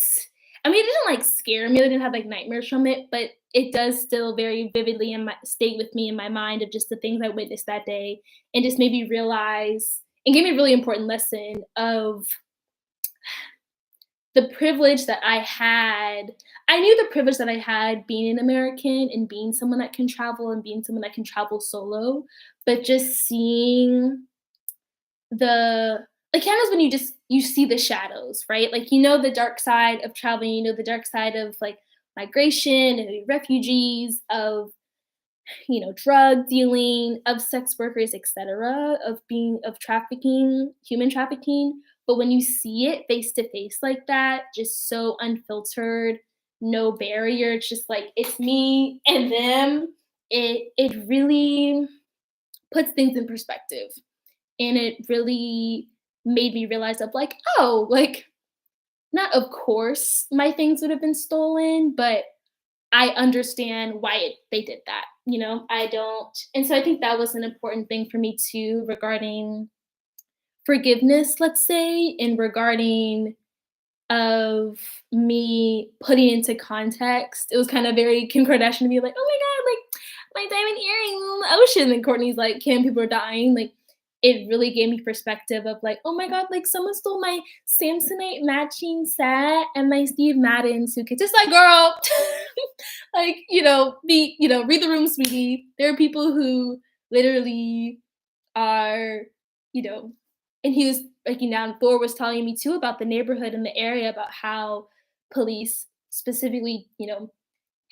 Speaker 1: it didn't scare me. I didn't have nightmares from it, but it does still very vividly stay with me in my mind of just the things I witnessed that day, and just made me realize and gave me a really important lesson of the privilege that I knew the privilege that I had being an American and being someone that can travel and being someone that can travel solo, but just seeing the like kind of when you see the shadows, right? Like you know the dark side of traveling, you know the dark side of like migration and refugees, of drug dealing, of sex workers, etc., of trafficking, human trafficking. But when you see it face to face like that, just so unfiltered, no barrier, it's just like it's me and them. It really puts things in perspective, and it really made me realize of like, oh, like not of course my things would have been stolen, but I understand why they did that. I don't. And so I think that was an important thing for me too regarding forgiveness, let's say, and regarding of me putting into context. It was kind of very Kim Kardashian to be like, oh my God, like my diamond earring in the ocean. And Courtney's like, Kim, people are dying. Like it really gave me perspective of like, oh my God, like someone stole my Samsonite matching set and my Steve Madden suitcase. Just like, girl, like, read the room, sweetie. There are people who literally are, you know, and he was breaking down. Thor was telling me too about the neighborhood and the area, about how police specifically,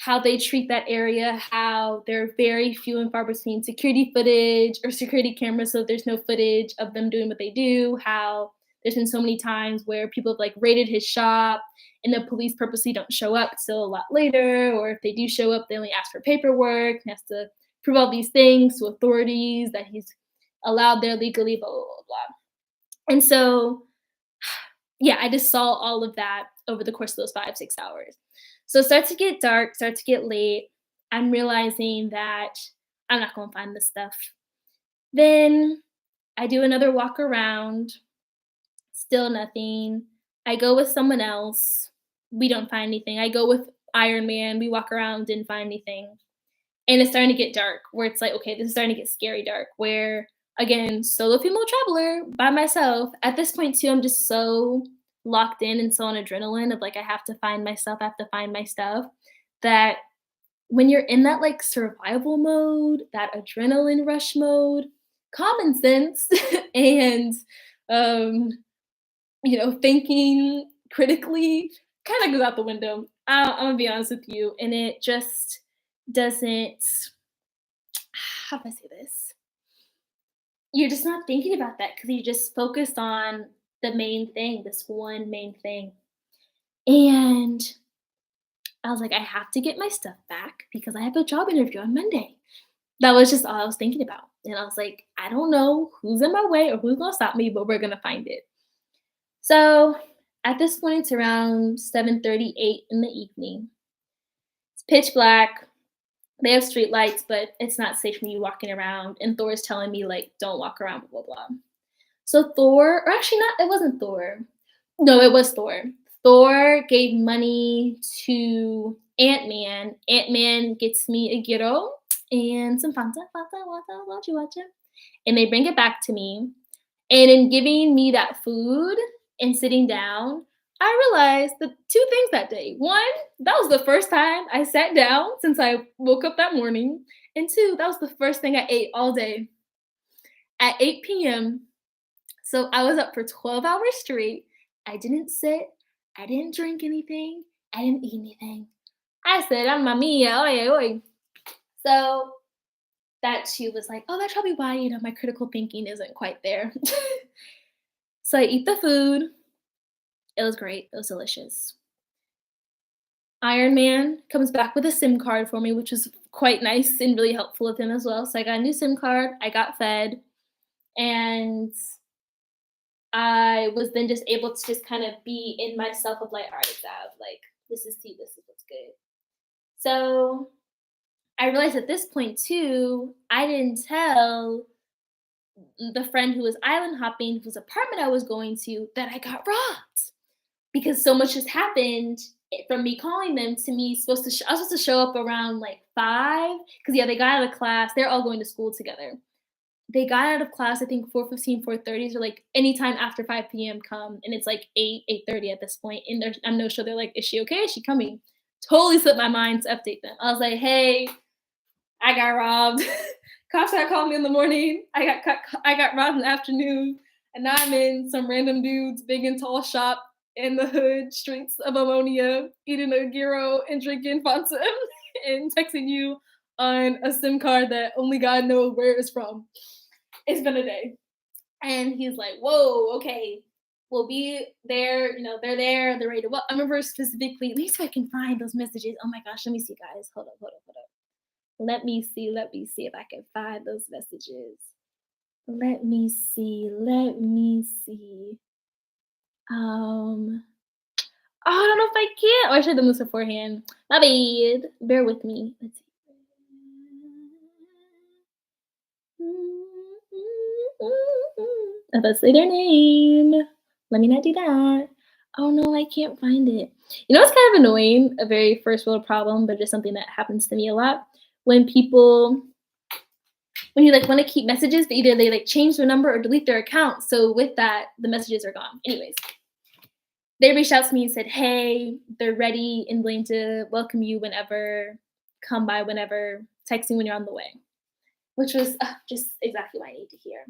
Speaker 1: how they treat that area, how there are very few and far between security footage or security cameras, so there's no footage of them doing what they do, how there's been so many times where people have like raided his shop and the police purposely don't show up till a lot later, or if they do show up, they only ask for paperwork and has to prove all these things to authorities that he's allowed there legally, blah, blah, blah, blah. And so, yeah, I just saw all of that over the course of those 5, 6 hours. So it starts to get dark, starts to get late. I'm realizing that I'm not going to find this stuff. Then I do another walk around, still nothing. I go with someone else. We don't find anything. I go with Iron Man. We walk around, didn't find anything. And it's starting to get dark, where it's like, okay, this is starting to get scary dark, where again, solo female traveler by myself. At this point too, I'm just so locked in and so on adrenaline of like I have to find myself, I have to find my stuff, that when you're in that like survival mode, that adrenaline rush mode, common sense and um, thinking critically kind of goes out the window. I'm gonna be honest with you, and it just doesn't. How do I say this? You're just not thinking about that because you just focused on the main thing, this one main thing. And I was like, I have to get my stuff back because I have a job interview on Monday. That was just all I was thinking about. And I was like, I don't know who's in my way or who's going to stop me, but we're going to find it. So at this point, it's around 7:38 in the evening. It's pitch black. They have street lights, but it's not safe for me walking around. And Thor's telling me, like, don't walk around, blah, blah, blah. So Thor, or actually not, it wasn't Thor. No, it was Thor. Thor gave money to Ant-Man. Ant-Man gets me a gyro and some Fanta, watcha. And they bring it back to me. And in giving me that food and sitting down, I realized the two things that day. One, that was the first time I sat down since I woke up that morning. And two, that was the first thing I ate all day at 8 p.m. So I was up for 12 hours straight. I didn't sit. I didn't drink anything. I didn't eat anything. I said, "Mamma mia, oy, oy." So that she was like, oh, that's probably why, my critical thinking isn't quite there. So I eat the food. It was great. It was delicious. Iron Man comes back with a SIM card for me, which was quite nice and really helpful of him as well. So I got a new SIM card. I got fed. And I was then just able to just kind of be in myself of like, all right, Zav, like, this is tea, this is what's good. So I realized at this point too, I didn't tell the friend who was island hopping, whose apartment I was going to, that I got robbed. Because so much has happened from me calling them to me I was supposed to show up around like 5, because yeah, they got out of class, they're all going to school together. they got out of class, I think 4:15, 4:30, so, like, anytime after 5 p.m. come, and it's, like, 8, 8:30 at this point, and I'm no sure they're like, "Is she okay? Is she coming?" Totally slipped my mind to update them. I was like, "Hey, I got robbed. Cops had called me in the morning. I got robbed in the afternoon, and now I'm in some random dude's big and tall shop in the hood streets of Omonia, eating a gyro and drinking Fanta and texting you on a SIM card that only God knows where it's from. It's been a day." And he's like, "Whoa, okay. We'll be there. They're there. They're ready to." Well, I remember specifically, at least if I can find those messages. Oh my gosh, let me see, guys. Hold up, hold up, hold up. Let me see. Let me see if I can find those messages. Let me see. Let me see. Oh, I don't know if I can. Oh, I should have done this beforehand. My bad. Bear with me. Let's see. If I say their name, let me not do that. Oh no, I can't find it. It's kind of annoying, a very first world problem, but just something that happens to me a lot. When people, when you like want to keep messages, but either they like change their number or delete their account. So with that, the messages are gone. Anyways, they reached out to me and said, "Hey, they're ready and willing to welcome you whenever, come by whenever, texting when you're on the way," which was just exactly what I need to hear.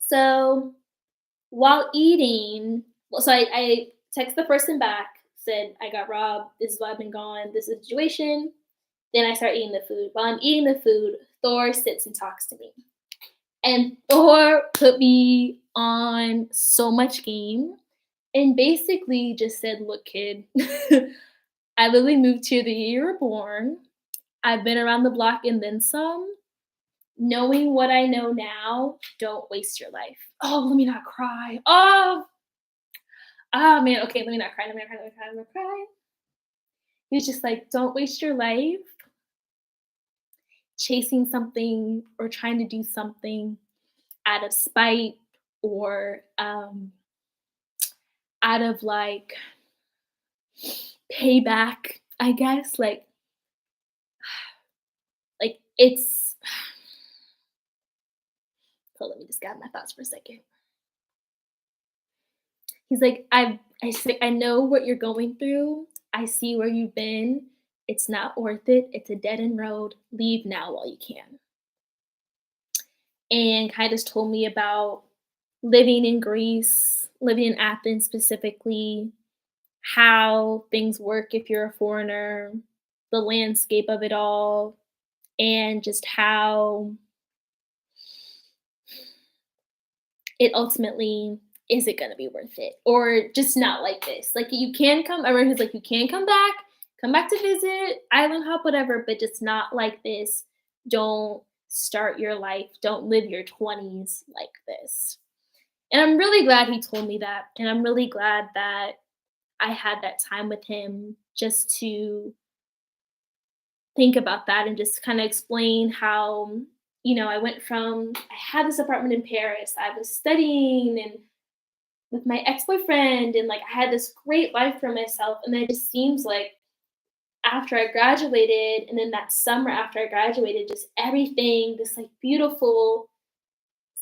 Speaker 1: So while eating, so I text the person back, said, "I got robbed. This is why I've been gone. This is the situation." Then I start eating the food. While I'm eating the food, Thor sits and talks to me. And Thor put me on so much game and basically just said, "Look, kid, I literally moved here the year you were born. I've been around the block and then some. Knowing what I know now, don't waste your life." Oh, let me not cry. Oh man. Okay, let me not cry. Let me not cry. Let me not cry. Let me not cry. He was just like, "Don't waste your life chasing something or trying to do something out of spite or out of like payback, I guess." Like it's hold, let me just gather my thoughts for a second. He's like, I know what you're going through. I see where you've been. It's not worth it. It's a dead end road. Leave now while you can." And kind of just told me about living in Greece, living in Athens specifically, how things work if you're a foreigner, the landscape of it all, and just how it ultimately is it going to be worth it or just not like this. Like you can come, I remember he's like, "You can come back to visit, island hop, whatever, but just not like this. Don't start your life, don't live your 20s like this." And I'm really glad he told me that. And I'm really glad that I had that time with him just to think about that and just kind of explain how, I went from, I had this apartment in Paris, I was studying and with my ex-boyfriend, and like I had this great life for myself. And then it just seems like after I graduated, and then that summer after I graduated, just everything, this like beautiful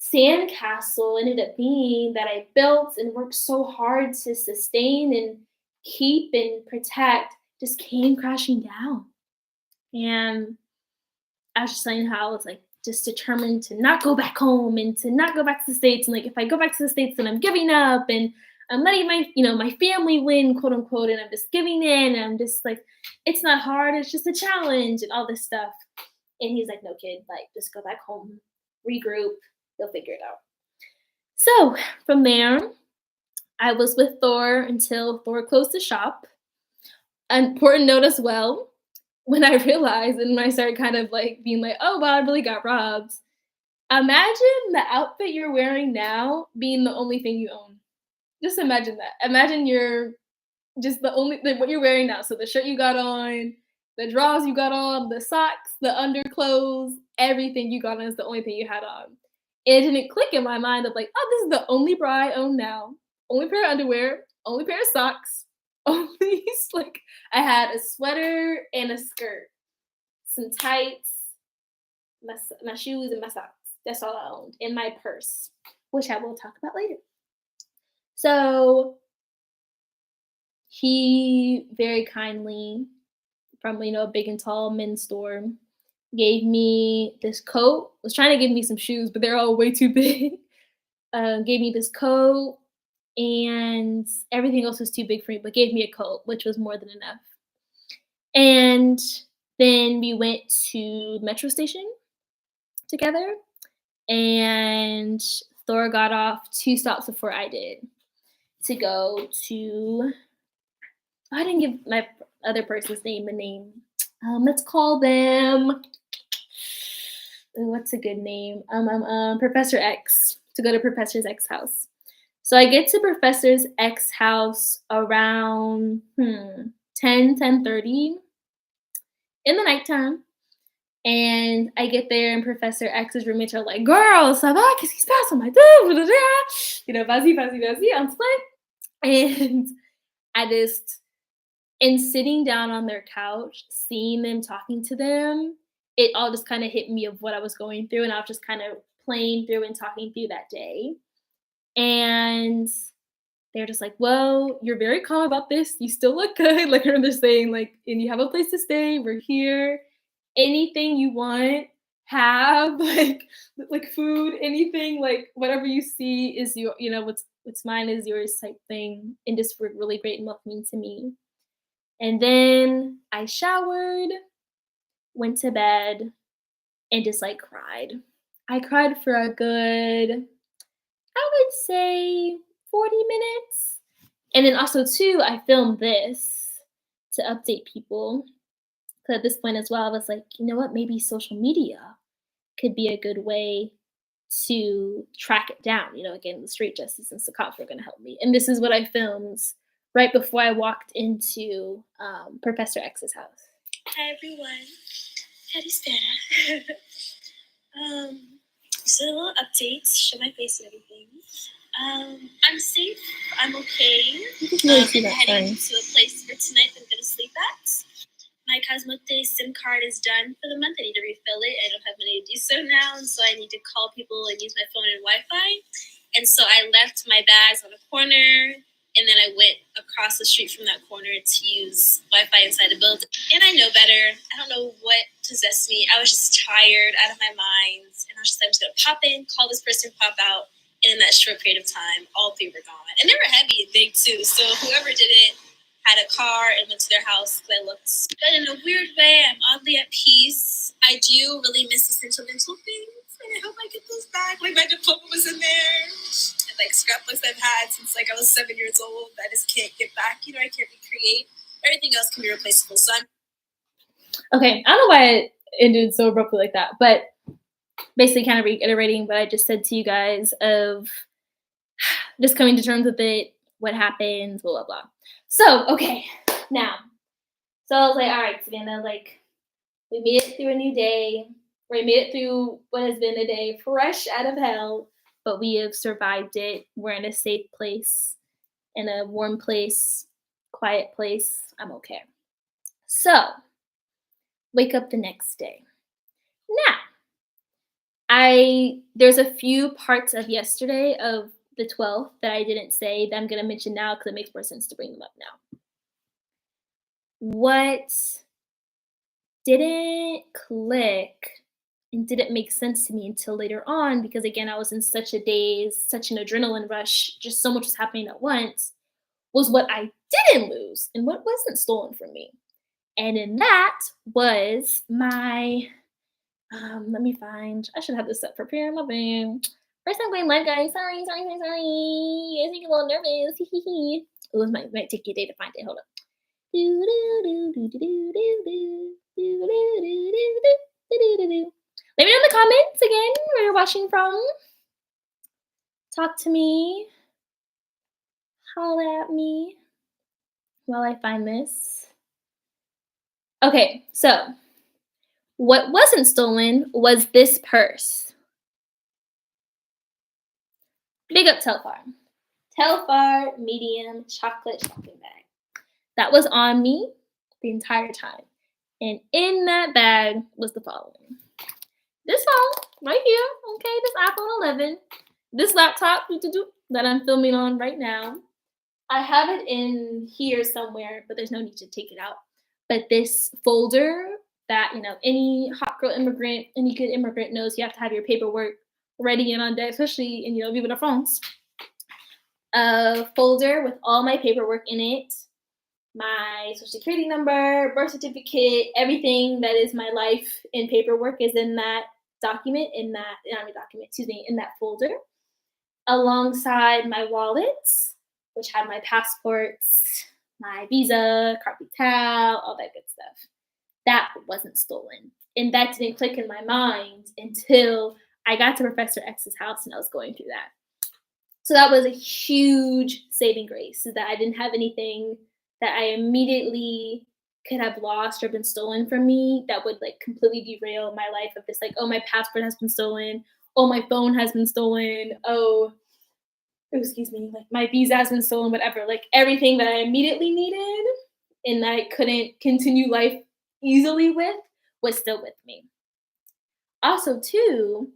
Speaker 1: sandcastle ended up being that I built and worked so hard to sustain and keep and protect just came crashing down. And I was just saying how I was like just determined to not go back home and to not go back to the States. And like if I go back to the States, then I'm giving up and I'm letting my family win, quote unquote, and I'm just giving in. And I'm just like, it's not hard, it's just a challenge and all this stuff. And he's like, "No, kid, like just go back home, regroup, you'll figure it out." So from there, I was with Thor until Thor closed the shop. An important note as well, when I realized and when I started kind of like being like, "Oh wow, I really got robbed." Imagine the outfit you're wearing now being the only thing you own. Just imagine that. Imagine you're just the only like, what you're wearing now. So the shirt you got on, the drawers you got on, the socks, the underclothes, everything you got on is the only thing you had on. It didn't click in my mind of like, "Oh, this is the only bra I own now. Only pair of underwear, only pair of socks, only like I had a sweater and a skirt, some tights, my shoes and my socks. That's all I owned in my purse, which I will talk about later. So he very kindly, from a big and tall men's store, gave me this coat. Was trying to give me some shoes, but they're all way too big. Gave me this coat, and everything else was too big for me, but gave me a coat, which was more than enough. And then we went to the metro station together, and Thor got off 2 stops before I did to go to. I didn't give my other person's name a name. Let's call them. What's a good name? Professor X. To go to Professor X's house. So I get to Professor X's house around 10:30 in the nighttime. And I get there, and Professor X's roommates are like, "Girl, ça va? Qu'est-ce qui se passe? Oh my God!" Vas-y, on se play. And I just, in sitting down on their couch, seeing them, talking to them, it all just kind of hit me of what I was going through, and I was just kind of playing through and talking through that day. And they're just like, "Well, you're very calm about this. You still look good." Like, they're saying, like, "And you have a place to stay. We're here. Anything you want, have like food, anything, like whatever you see is your, what's mine is yours type thing." And just were really great and welcoming to me. And then I showered, went to bed, and just like cried. I cried for a good, I would say, 40 minutes. And then also too, I filmed this to update people. Because at this point as well, I was like, you know what? Maybe social media could be a good way to track it down. Again, the street justice and Sakaf were going to help me. And this is what I filmed right before I walked into Professor X's house.
Speaker 2: Hi, everyone. Carispera. So a little updates, show my face and everything. I'm safe. I'm okay. I'm heading to a place for tonight that I'm going to sleep at. My Cosmote SIM card is done for the month. I need to refill it. I don't have money to do so now, and so I need to call people and use my phone and Wi-Fi. And so I left my bags on a corner, and then I went across the street from that corner to use Wi-Fi inside the building. And I know better. I don't know what possessed me. I was just tired, out of my mind. And I was just like, I'm just going to pop in, call this person, pop out. And in that short period of time, all 3 were gone. And they were heavy and big, too. So whoever did it had a car and went to their house because I looked. But in a weird way, I'm oddly at peace. I do really miss the sentimental things, and I hope I get those back. Like, my diploma was in there, and like scrapbooks I've had since like I was 7 years old. I just can't get back. I can't recreate. Everything else can be replaceable. So
Speaker 1: Okay, I don't know why it ended so abruptly like that, but basically kind of reiterating what I just said to you guys of just coming to terms with it, what happened, blah, blah, blah. So, okay, now. So I was like, all right, Savannah, like, we made it through a new day. We made it through what has been a day fresh out of hell, but we have survived it. We're in a safe place, in a warm place, quiet place. I'm okay. So, wake up the next day. Now, there's a few parts of yesterday of the 12th that I didn't say that I'm going to mention now because it makes more sense to bring them up now. What didn't click and didn't make sense to me until later on, because again, I was in such a daze, such an adrenaline rush, just so much was happening at once, was what I didn't lose and what wasn't stolen from me. And in that was my, I should have this up prepared, my bad. First time going live, guys. Sorry. I think I'm a little nervous. It was might take you a day to find it. Hold up. Let me know in the comments again where you're watching from. Talk to me. Holla at me while I find this. Okay, so what wasn't stolen was this purse. Big up Telfar. Telfar medium chocolate shopping bag. That was on me the entire time. And in that bag was the following. This phone right here. Okay, this iPhone 11, this laptop that I'm filming on right now. I have it in here somewhere, but there's no need to take it out. But this folder that, any hot girl immigrant, any good immigrant knows you have to have your paperwork ready and on deck, especially in, viva la France. A folder with all my paperwork in it, my social security number, birth certificate, everything that is my life in paperwork is in that document, in that folder, alongside my wallets, which had my passports, my visa, carte vitale, all that good stuff. That wasn't stolen. And that didn't click in my mind until I got to Professor X's house and I was going through that. So that was a huge saving grace, is that I didn't have anything that I immediately could have lost or been stolen from me that would like completely derail my life of this, like, oh, my passport has been stolen, oh, my phone has been stolen, oh, excuse me, like my visa has been stolen, whatever. Like everything that I immediately needed and that I couldn't continue life easily with was still with me. Also, too,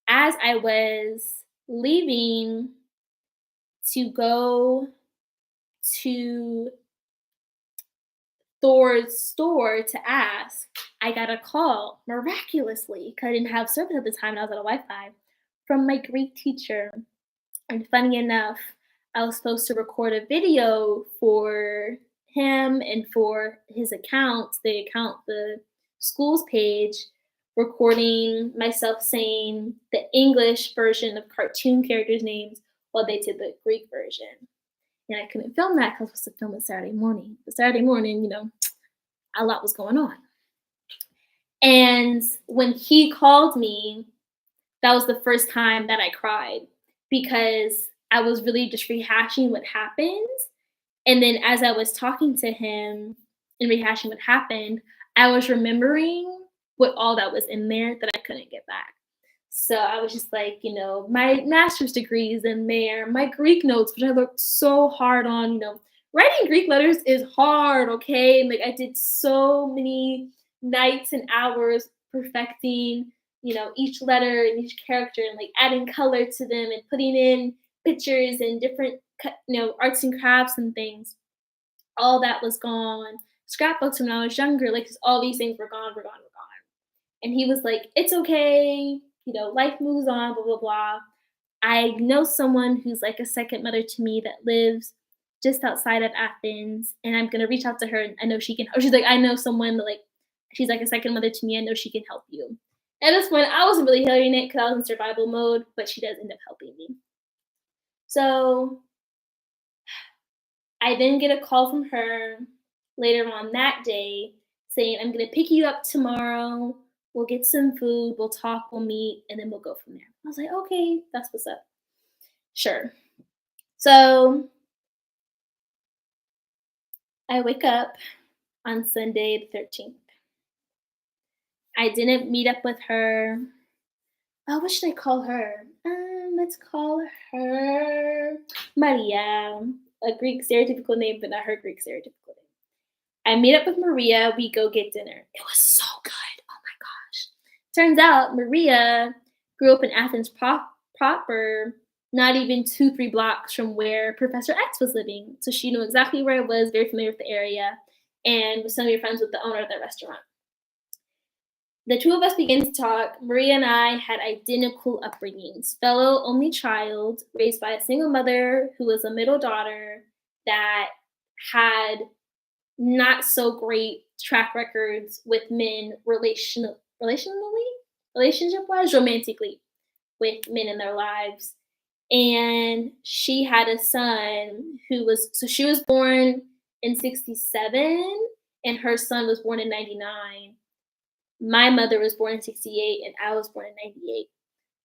Speaker 1: as I was leaving to go to Thor's store to ask, I got a call miraculously because I didn't have service at the time and I was out of Wi-Fi from my Greek teacher. And funny enough, I was supposed to record a video for him and for his account, the school's page, recording myself saying the English version of cartoon characters' names while they did the Greek version. And I couldn't film that because I was supposed to film it Saturday morning. But Saturday morning, a lot was going on. And when he called me, that was the first time that I cried because I was really just rehashing what happened. And then as I was talking to him and rehashing what happened, I was remembering what all that was in there that I couldn't get back. So I was just like, my master's degree is in there, my Greek notes, which I worked so hard on, writing Greek letters is hard, okay? And like I did so many nights and hours perfecting, each letter and each character and like adding color to them and putting in pictures and different, arts and crafts and things. All that was gone. Scrapbooks when I was younger, like just all these things were gone. And he was like, it's okay, life moves on, blah, blah, blah. I know someone who's like a second mother to me that lives just outside of Athens, and I'm gonna reach out to her and I know she can. She's like, I know someone that like, she's like a second mother to me. I know she can help you. At this point, I wasn't really hearing it because I was in survival mode, but she does end up helping me. So I then get a call from her later on that day saying, I'm gonna pick you up tomorrow. We'll get some food, we'll talk, we'll meet, and then we'll go from there. I was like, okay, that's what's up. Sure. So I wake up on Sunday the 13th. I didn't meet up with her. Oh, what should I call her? Let's call her Maria, a Greek stereotypical name, but not her Greek stereotypical name. I meet up with Maria. We go get dinner. It was so good. Oh my gosh. Turns out Maria grew up in Athens proper, not even 2-3 blocks from where Professor X was living. So she knew exactly where I was, very familiar with the area, and was some of your friends with the owner of that restaurant. The two of us began to talk. Maria and I had identical upbringings. Fellow only child, raised by a single mother who was a middle daughter that had not so great track records with men relationship-wise, romantically, with men in their lives. And she had a son she was born in 1967 and her son was born in 1999. My mother was born in 1968 and I was born in 1998.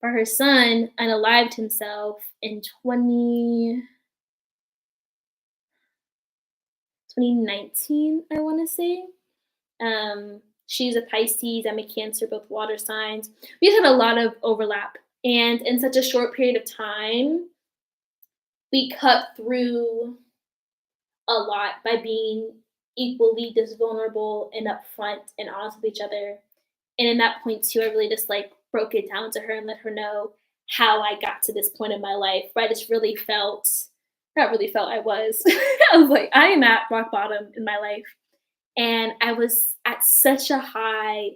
Speaker 1: But her son unalived himself in 2019, I want to say. She's a Pisces, I'm a Cancer, both water signs. We just had a lot of overlap. And in such a short period of time, we cut through a lot by being equally just vulnerable and upfront and honest with each other. And in that point too, I really just like broke it down to her and let her know how I got to this point in my life where I just really felt, not really felt, I was, I was like, I am at rock bottom in my life. And I was at such a high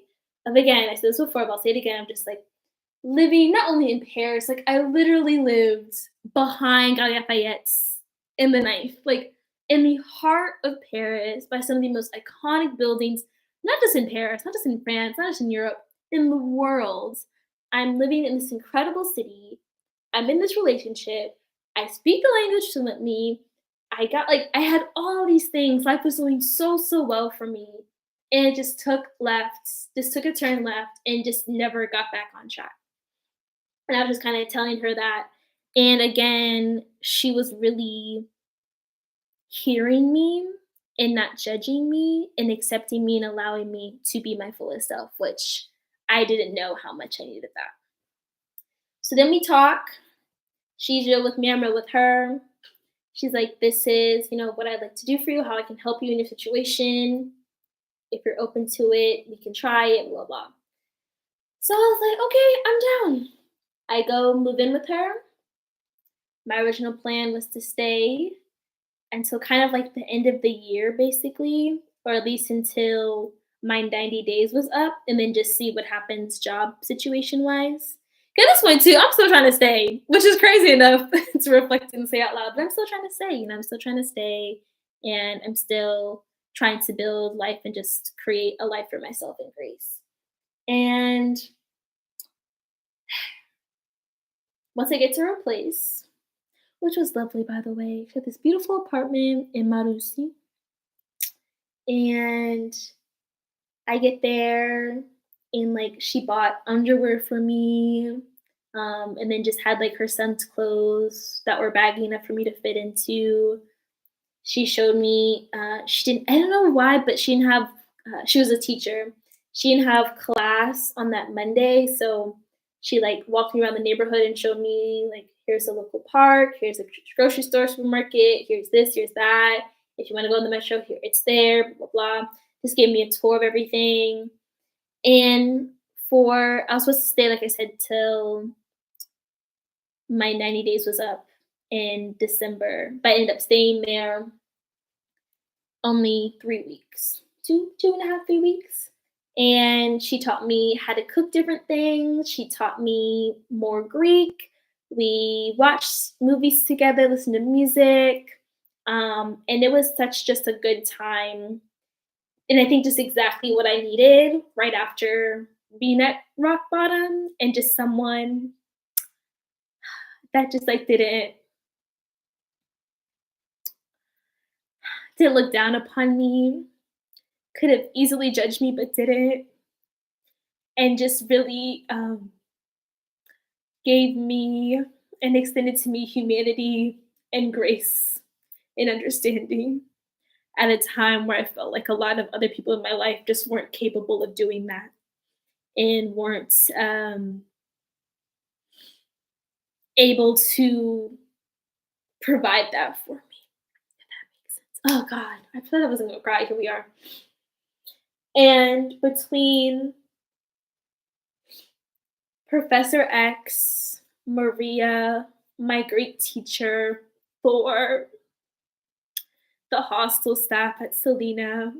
Speaker 1: of, again, I said this before, but I'll say it again. I'm just like living not only in Paris, like I literally lived behind Galerie Lafayette's in the knife, like in the heart of Paris by some of the most iconic buildings, not just in Paris, not just in France, not just in Europe, in the world. I'm living in this incredible city. I'm in this relationship. I speak the language fluently. I got like I had all these things. Life was going so so well for me, and it just took a turn left, and just never got back on track. And I was just kind of telling her that, and again, she was really hearing me and not judging me and accepting me and allowing me to be my fullest self, which I didn't know how much I needed that. So then we talk. She's real with me, I'm real with her. She's like, this is, what I'd like to do for you, how I can help you in your situation. If you're open to it, we can try it, blah, blah. So I was like, okay, I'm down. I go move in with her. My original plan was to stay until kind of like the end of the year, basically, or at least until my 90 days was up, and then just see what happens job situation wise. At this point, too, I'm still trying to stay, which is crazy enough to reflect and say out loud, but I'm still trying to stay. I'm still trying to stay, and I'm still trying to build life and just create a life for myself in grace. And once I get to her place, which was lovely, by the way, she had this beautiful apartment in Marusi, and I get there, and like she bought underwear for me, and then just had like her son's clothes that were baggy enough for me to fit into. She showed me, she didn't, I don't know why, but she didn't have, she was a teacher. She didn't have class on that Monday. So she like walked me around the neighborhood and showed me like, here's a local park, here's a grocery store, supermarket, here's this, here's that. If you want to go in the metro, here it's there, blah, blah, blah. Just gave me a tour of everything. And I was supposed to stay, like I said, till my 90 days was up in December, but I ended up staying there only 3 weeks, two and a half, 3 weeks. And she taught me how to cook different things. She taught me more Greek. We watched movies together, listened to music. And it was such just a good time. And I think just exactly what I needed right after being at rock bottom, and just someone that just like didn't look down upon me, could have easily judged me but didn't, and just really gave me and extended to me humanity and grace and understanding at a time where I felt like a lot of other people in my life just weren't capable of doing that and weren't able to provide that for me. If that makes sense. Oh God, I thought I wasn't gonna cry. Here we are. And between Professor X, Maria, my Greek teacher, Thor, the hostel staff at Selena,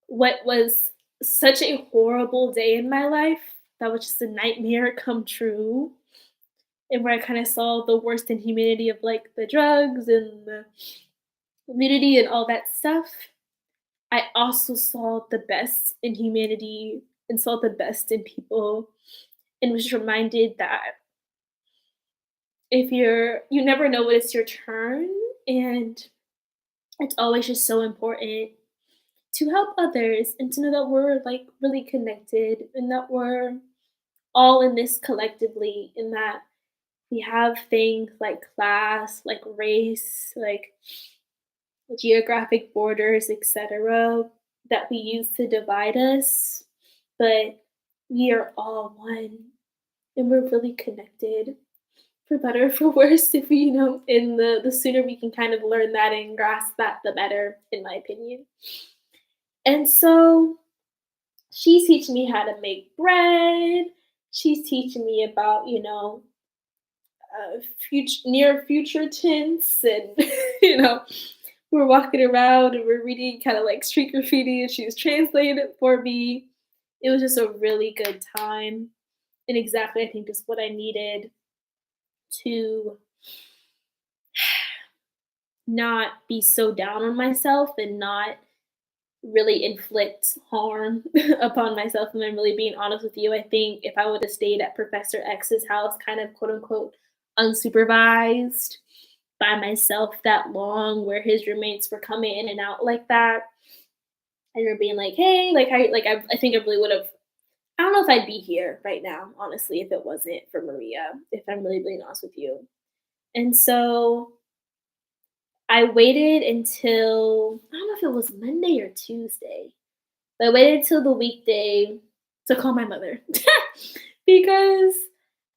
Speaker 1: what was such a horrible day in my life, that was just a nightmare come true, and where I kind of saw the worst in humanity of like the drugs and the nudity and all that stuff, I also saw the best in humanity and saw the best in people, and was reminded that if you never know when it's your turn, and it's always just so important to help others and to know that we're like really connected and that we're all in this collectively, and that we have things like class, like race, like geographic borders, etc., that we use to divide us, but we are all one, and we're really connected, for better or for worse. If we, and the sooner we can kind of learn that and grasp that, the better, in my opinion. And so she's teaching me how to make bread. She's teaching me about, near future tense, and you know, we're walking around and we're reading kind of like street graffiti, and she's translating it for me. It was just a really good time, and exactly I think is what I needed to not be so down on myself and not really inflict harm upon myself. And I'm really being honest with you. I think if I would have stayed at Professor X's house, kind of quote unquote unsupervised by myself that long, where his roommates were coming in and out like that, and you're being like, hey, I think I really would have. I don't know if I'd be here right now, honestly, if it wasn't for Maria. If I'm really being honest with you, and so I waited until I don't know if it was Monday or Tuesday. But I waited till the weekday to call my mother because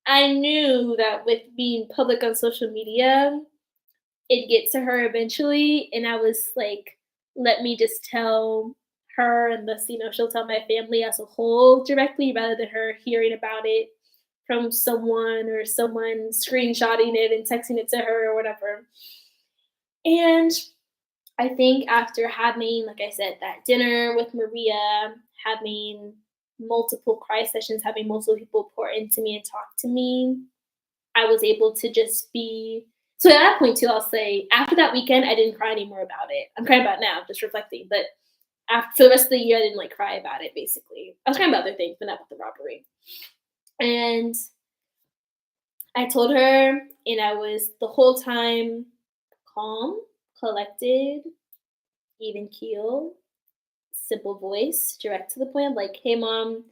Speaker 1: I knew that with being public on social media, it'd get to her eventually. And I was like, let me just tell her, and thus, she'll tell my family as a whole directly rather than her hearing about it from someone or someone screenshotting it and texting it to her or whatever. And I think after having, like I said, that dinner with Maria, having multiple cry sessions, having multiple people pour into me and talk to me, I was able to just be. So at that point, too, I'll say after that weekend, I didn't cry anymore about it. I'm crying about it now, just reflecting. But for the rest of the year, I didn't like cry about it, basically. I was crying about other things, but not about the robbery. And I told her, and I was the whole time calm, collected, even keel, simple voice, direct to the point, like, hey mom,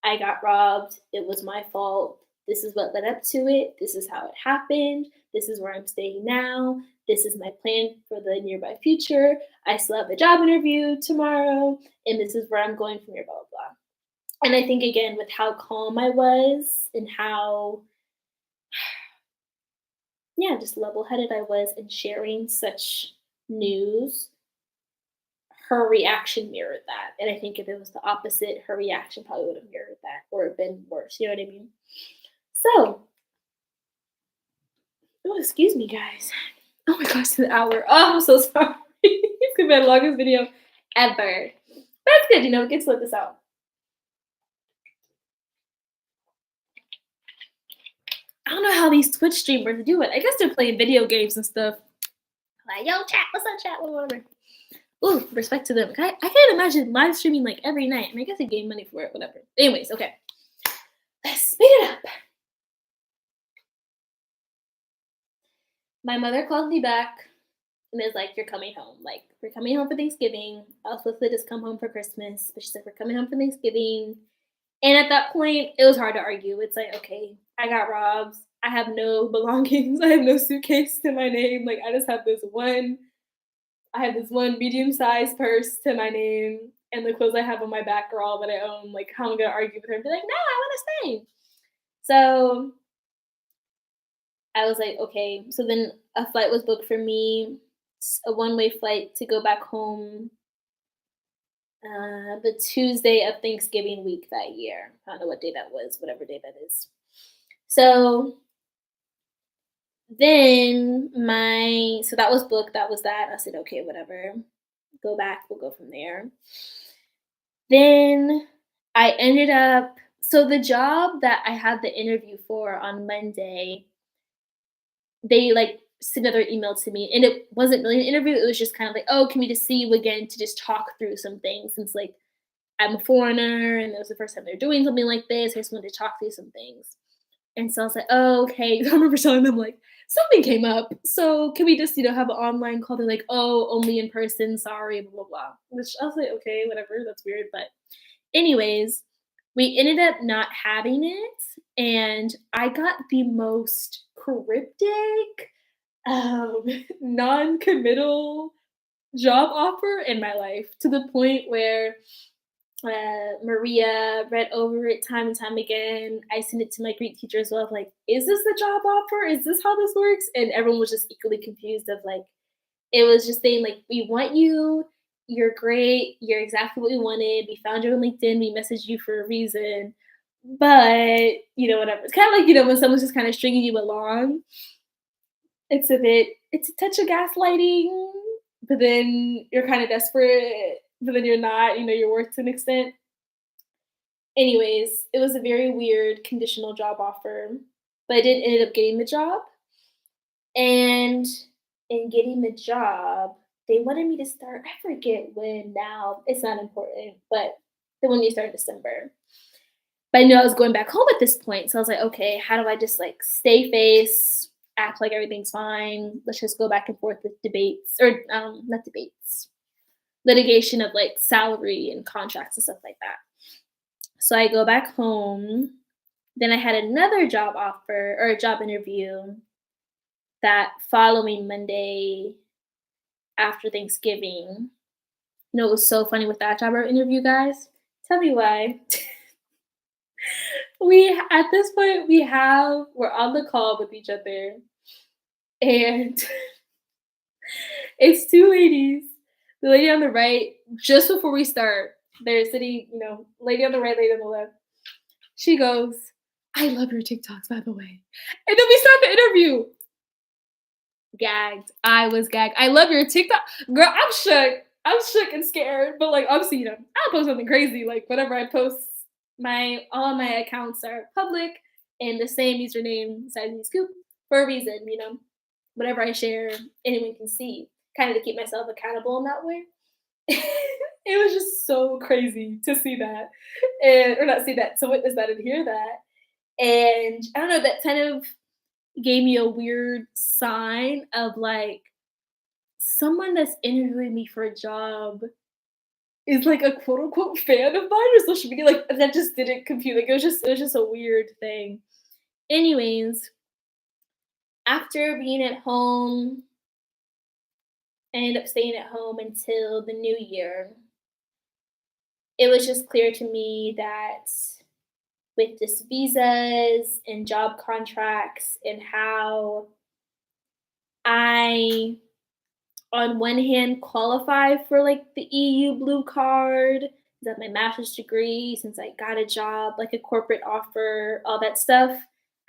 Speaker 1: I got robbed. It was my fault. This is what led up to it. This is how it happened. This is where I'm staying now. This is my plan for the nearby future. I still have a job interview tomorrow, and this is where I'm going from here, blah, blah, blah. And I think, again, with how calm I was and how, yeah, just level headed I was in sharing such news, her reaction mirrored that. And I think if it was the opposite, her reaction probably would have mirrored that or been worse. You know what I mean? So, oh, excuse me, guys. Oh my gosh, it's an hour. Oh, I'm so sorry. It's gonna be the longest video ever. But it's good, it gets to let this out. I don't know how these Twitch streamers do it. I guess they're playing video games and stuff. Like, yo, chat, what's up, chat? Whatever. Ooh, respect to them. I can't imagine live streaming like every night. And I guess they gain money for it, whatever. Anyways, okay. Let's speed it up. My mother called me back and is like, you're coming home. Like, we're coming home for Thanksgiving. I was supposed to just come home for Christmas, but she said, we're coming home for Thanksgiving. And at that point, it was hard to argue. It's like, okay, I got robbed. I have no belongings. I have no suitcase to my name. Like, I just have this one medium-sized purse to my name, and the clothes I have on my back are all that I own. Like, how am I gonna argue with her and be like, no, I want to stay? So I was like, okay. So then a flight was booked for me, a one-way flight to go back home the Tuesday of Thanksgiving week that year. I don't know what day that was, whatever day that is. So then so that was booked, that was that. I said, okay, whatever. Go back, we'll go from there. Then I ended up, so the job that I had the interview for on Monday, they like sent another email to me, and it wasn't really an interview. It was just kind of like, oh, can we just see you again to just talk through some things, since like I'm a foreigner and it was the first time they're doing something like this. I just wanted to talk through some things. And so I was like, oh, okay. I remember telling them like, something came up. So can we just, have an online call? They're like, oh, only in person. Sorry, blah, blah, blah. Which I was like, okay, whatever. That's weird. But anyways, we ended up not having it. And I got the most cryptic, non-committal job offer in my life, to the point where Maria read over it time and time again. I sent it to my Greek teacher as well. Like, is this the job offer? Is this how this works? And everyone was just equally confused of like, it was just saying like, we want you. you're great. You're exactly what we wanted. We found you on LinkedIn. We messaged you for a reason. But, whatever. It's kind of like, when someone's just kind of stringing you along, it's a touch of gaslighting, but then you're kind of desperate, but then you're not, you're worth to an extent. Anyways, it was a very weird conditional job offer, but I did ended up getting the job. And in getting the job, they wanted me to start, I forget when now, it's not important, but they wanted me to start in December. But I knew I was going back home at this point. So I was like, okay, how do I just like stay face, act like everything's fine? Let's just go back and forth with debates or not debates, litigation of like salary and contracts and stuff like that. So I go back home. Then I had another job offer or a job interview that following Monday after Thanksgiving. It was so funny with that job interview, guys. Tell me why. At this point we're on the call with each other, and it's two ladies. The lady on the right, just before we start, they're sitting, lady on the right, lady on the left. She goes, "I love your TikToks, by the way." And then we start the interview. Gagged. I was gagged. "I love your TikTok." Girl, I'm shook. I'm shook and scared. But like obviously, I'll post something crazy. Like whatever I post, all my accounts are public and the same username, SavvyC for a reason, Whatever I share, anyone can see. Kind of to keep myself accountable in that way. It was just so crazy to see that. Or not see that, to witness that and hear that. And I don't know, that kind of gave me a weird sign of like someone that's interviewing me for a job is like a quote unquote fan of mine or social media. Like that just didn't compute. Like it was just a weird thing. Anyways, after being at home, I ended up staying at home until the new year. It was just clear to me that with this visas and job contracts and how I, on one hand, qualify for like the EU blue card, that my master's degree, since I got a job, like a corporate offer, all that stuff,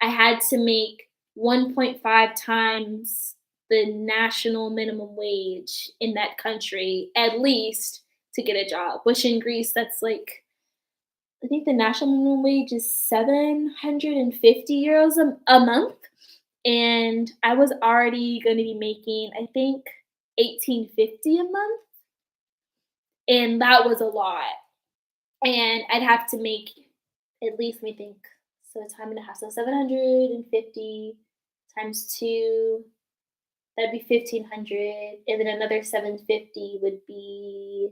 Speaker 1: I had to make 1.5 times the national minimum wage in that country, at least, to get a job, which in Greece, that's like, I think the national minimum wage is 750 euros a month. And I was already going to be making, I think, 1850 a month. And that was a lot. And I'd have to make at least, let me think, so a time and a half. So 750 times 2, that'd be 1500. And then another 750 would be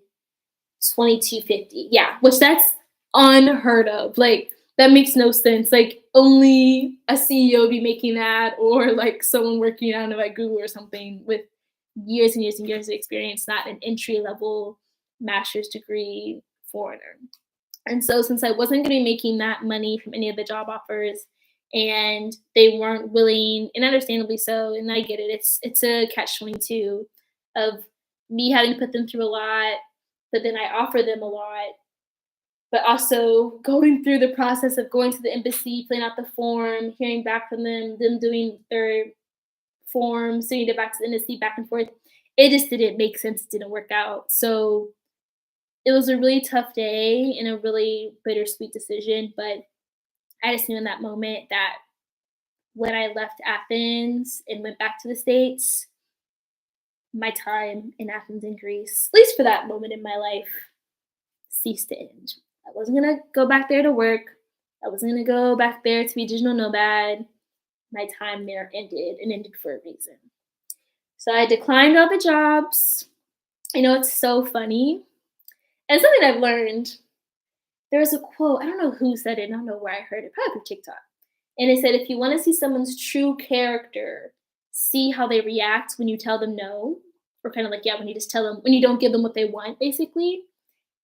Speaker 1: 2250. Yeah, which that's unheard of. Like, that makes no sense. Like, only a CEO would be making that, or like someone working, I don't know, at Google or something with years and years and years of experience, not an entry level master's degree foreigner. And so, since I wasn't going to be making that money from any of the job offers, and they weren't willing, and understandably so, and I get it, it's a catch-22 of me having to put them through a lot, but then I offer them a lot, but also going through the process of going to the embassy, filling out the form, hearing back from them doing their form, sending it back to the embassy, back and forth. It just didn't make sense. It didn't work out. So it was a really tough day and a really bittersweet decision. But I just knew in that moment that when I left Athens and went back to the States, my time in Athens and Greece, at least for that moment in my life, ceased to end. I wasn't going to go back there to work. I wasn't going to go back there to be a digital nomad. My time there ended, and ended for a reason. So I declined all the jobs. It's so funny. And something I've learned, there was a quote, I don't know who said it, I don't know where I heard it, probably through TikTok. And it said, if you want to see someone's true character, see how they react when you tell them no. Or kind of like, when you just tell them, when you don't give them what they want, basically.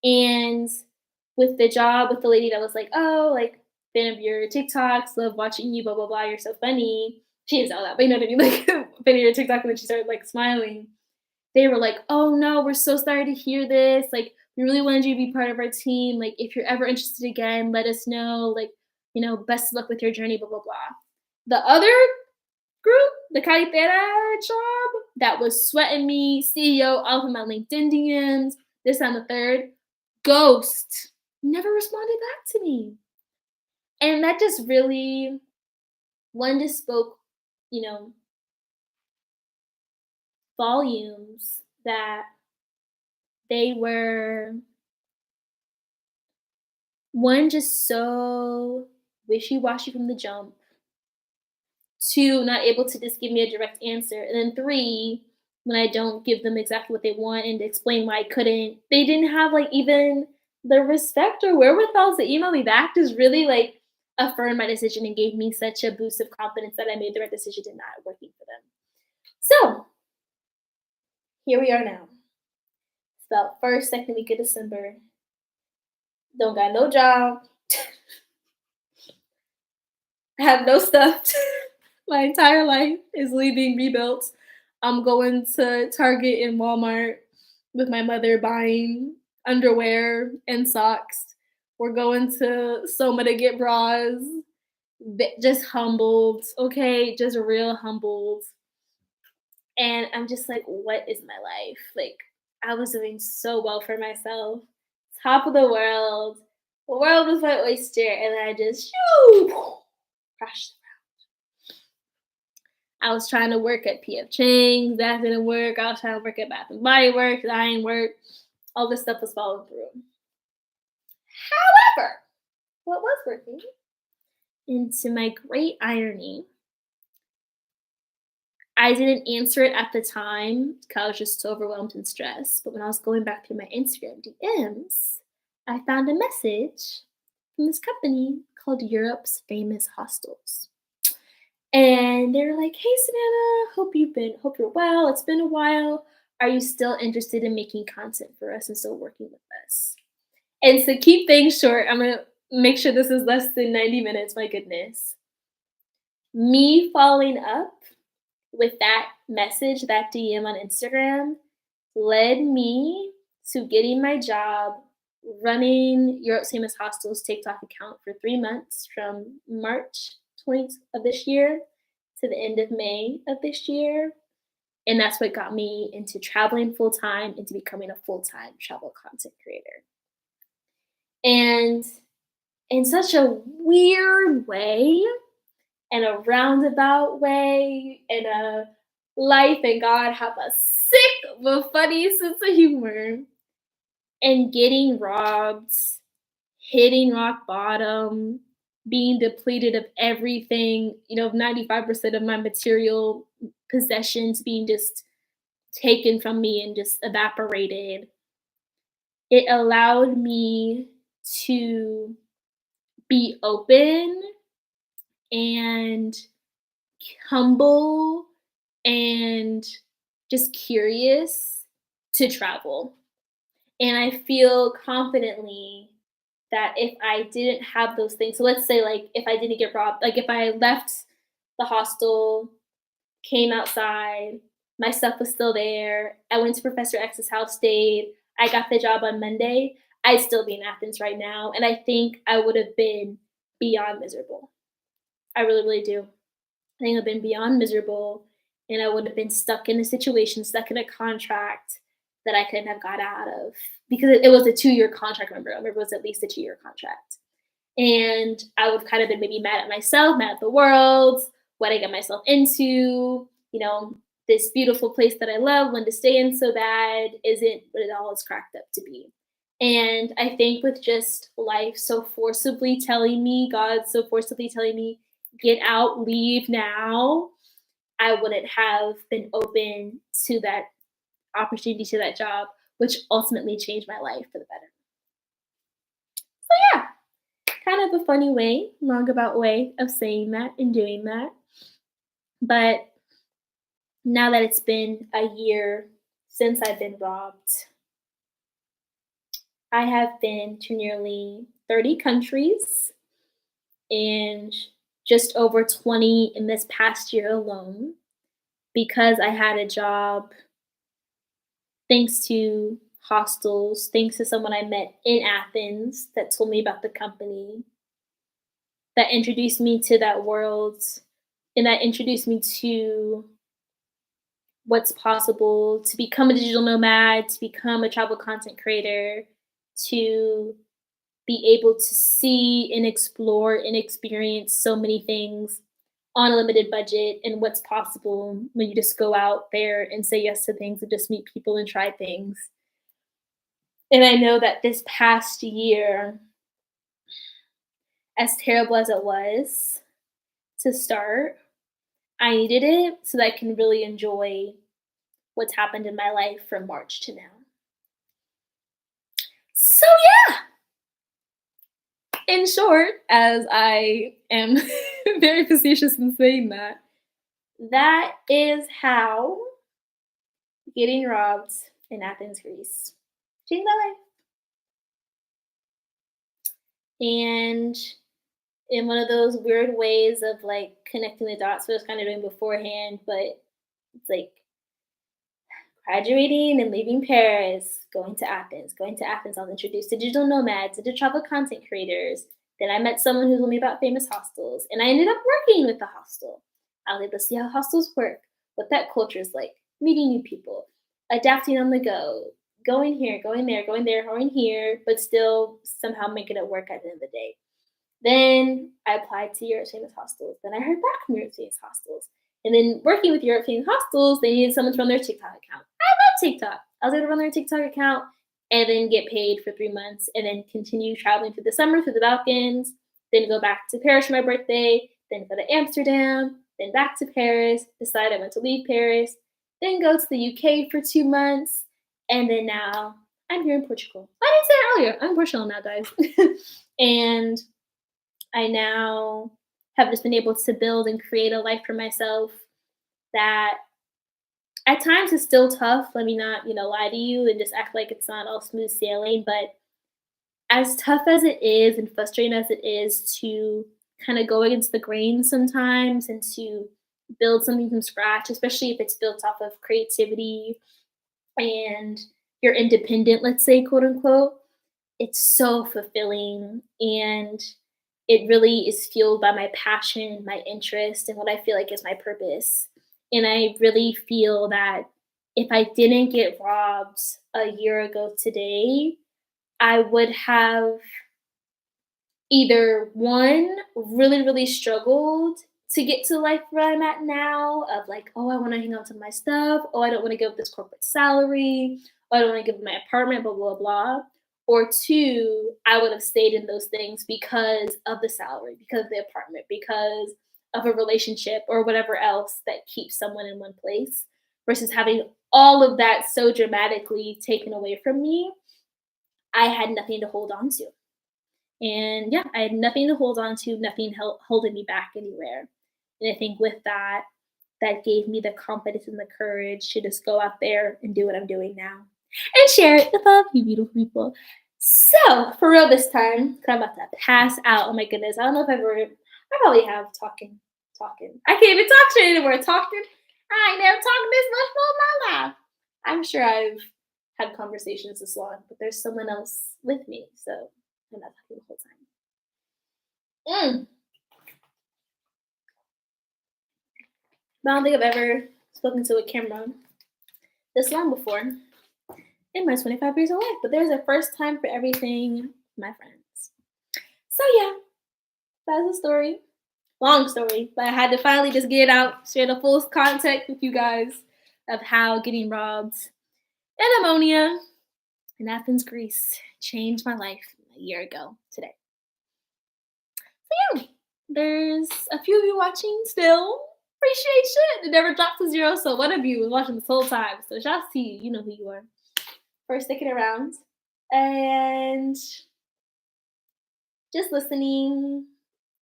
Speaker 1: And with the job, with the lady that was like, oh, like, fan of your TikToks, love watching you, blah, blah, blah, you're so funny. She didn't know that, but you know what I mean? Like, fan of your TikTok, and then she started, like, smiling. they were like, "Oh no, we're so sorry to hear this. Like, we really wanted you to be part of our team. Like, if you're ever interested again, let us know. Like, best of luck with your journey, blah, blah, blah." The other group, the Caritera job, that was sweating me, CEO, all of my LinkedIn DMs, this and the third, ghost. Never responded back to me. And that just really, one, just spoke, you know, volumes that they were, one, just so wishy-washy from the jump, two, not able to just give me a direct answer, and then three, when I don't give them exactly what they want and explain why I couldn't, they didn't have like even the respect or wherewithal to email me back. Just really like affirmed my decision and gave me such a boost of confidence that I made the right decision and not working for them. So here we are now. It's about first, second week of December. Don't got no job. I have no stuff. My entire life is being rebuilt. I'm going to Target and Walmart with my mother buying underwear and socks. We're going to Soma to get bras. Just humbled, okay? Just real humbled. And I'm just like, what is my life? Like, I was doing so well for myself. Top of the world. The world was my oyster. And then I just crashed. I was trying to work at P.F. Chang's, that didn't work. I was trying to work at Bath and Body Works, that didn't work. All this stuff was falling through. However, what was working, and to my great irony, I didn't answer it at the time because I was just so overwhelmed and stressed. But when I was going back through my Instagram DMs, I found a message from this company called Europe's Famous Hostels. And they were like, "Hey Savannah, hope you're well. It's been a while. Are you still interested in making content for us and still working with us?" And to keep things short, I'm gonna make sure this is less than 90 minutes, my goodness. Me following up with that message, that DM on Instagram, led me to getting my job running Europe's Famous Hostels TikTok account for 3 months from March 20th of this year to the end of May of this year. And that's what got me into traveling full time, into becoming a full time travel content creator. And in such a weird way, and a roundabout way, and a life and God have a sick but funny sense of humor, and getting robbed, hitting rock bottom, being depleted of everything, 95% of my material possessions being just taken from me and just evaporated. It allowed me to be open and humble and just curious to travel. And I feel confidently that if I didn't have those things, so let's say like if I didn't get robbed, like if I left the hostel, came outside, my stuff was still there, I went to Professor X's house, stayed, I got the job on Monday, I'd still be in Athens right now. And I think I would have been beyond miserable. I really, really do. I think I've been beyond miserable, and I would have been stuck in a situation, stuck in a contract that I couldn't have got out of because it was a 2-year contract. I remember it was at least a 2-year contract. And I would have kind of been maybe mad at myself, mad at the world, what I get myself into, this beautiful place that I love, wanted to stay in so bad, isn't what it all is cracked up to be. And I think with just life so forcibly telling me, God so forcibly telling me, get out, leave now, I wouldn't have been open to that opportunity, to that job, which ultimately changed my life for the better. So yeah, kind of a funny way, roundabout way of saying that and doing that. But now that it's been a year since I've been robbed, I have been to nearly 30 countries and just over 20 in this past year alone because I had a job thanks to hostels, thanks to someone I met in Athens that told me about the company, that introduced me to that world, and that introduced me to what's possible to become a digital nomad, to become a travel content creator, to be able to see and explore and experience so many things on a limited budget and what's possible when you just go out there and say yes to things and just meet people and try things. And I know that this past year, as terrible as it was to start, I needed it so that I can really enjoy what's happened in my life from March to now. So, yeah, in short, as I am very facetious in saying that, that is how getting robbed in Athens, Greece changed my life. And in one of those weird ways of like connecting the dots I was kind of doing beforehand, but it's like graduating and leaving Paris, going to Athens. Going to Athens, I was introduced to digital nomads, to travel content creators. Then I met someone who told me about famous hostels, and I ended up working with the hostel. I was able to see how hostels work, what that culture is like, meeting new people, adapting on the go, going here, going there, going here, but still somehow making it work at the end of the day. Then I applied to Europe's famous hostels. Then I heard back from Europe's famous hostels. And then working with European hostels, they needed someone to run their TikTok account. I love TikTok. I was able to run their TikTok account and then get paid for 3 months and then continue traveling through the summer through the Balkans, then go back to Paris for my birthday, then go to Amsterdam, then back to Paris, decide I want to leave Paris, then go to the UK for 2 months, and then now I'm here in Portugal. I didn't say it earlier. I'm in Portugal now, guys. And I now have just been able to build and create a life for myself that at times is still tough. Let me not, lie to you and just act like it's not all smooth sailing. But as tough as it is and frustrating as it is to kind of go against the grain sometimes and to build something from scratch, especially if it's built off of creativity and you're independent, let's say, quote unquote, it's so fulfilling. And it really is fueled by my passion, my interest, and what I feel like is my purpose. And I really feel that if I didn't get robbed a year ago today, I would have either one, really, really struggled to get to the life where I'm at now of like, oh, I want to hang on to my stuff. Oh, I don't want to give up this corporate salary. Oh, I don't want to give up my apartment, blah, blah, blah. Or two, I would have stayed in those things because of the salary, because of the apartment, because of a relationship or whatever else that keeps someone in one place versus having all of that so dramatically taken away from me. I had nothing to hold on to. And yeah, I had nothing to hold on to, nothing holding me back anywhere. And I think with that, that gave me the confidence and the courage to just go out there and do what I'm doing now and share it with all of you beautiful people. So, for real this time, because I'm about to pass out. Oh my goodness. I don't know if I probably have talking. I can't even talk straight anymore. Talking. I ain't never talked this much for my life. I'm sure I've had conversations this long, but there's someone else with me. So, I'm not talking the whole time. I don't think I've ever spoken to a camera this long before in my 25 years of life, but there's a first time for everything, my friends. So yeah, that's a story. Long story, but I had to finally just get it out, share the full context with you guys of how getting robbed in Omonia in Athens, Greece changed my life a year ago today. So yeah, there's a few of you watching still. Appreciation. It never dropped to 0, so one of you was watching this whole time. So shout out to you. You know who you are. For sticking around and just listening,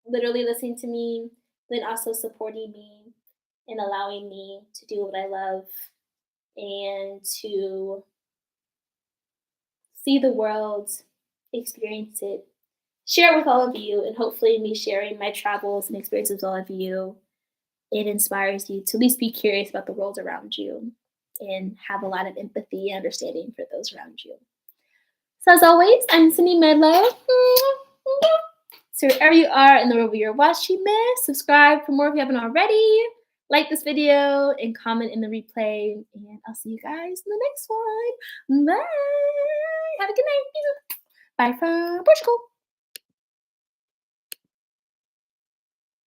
Speaker 1: literally listening to me, then also supporting me and allowing me to do what I love and to see the world, experience it, share it with all of you, and hopefully me sharing my travels and experiences with all of you, it inspires you to at least be curious about the world around you and have a lot of empathy and understanding for those around you. So as always, I'm Cindy Medlow. So wherever you are in the world you're watching this, subscribe for more if you haven't already. Like this video and comment in the replay. And I'll see you guys in the next one. Bye. Have a good night. Bye from Portugal.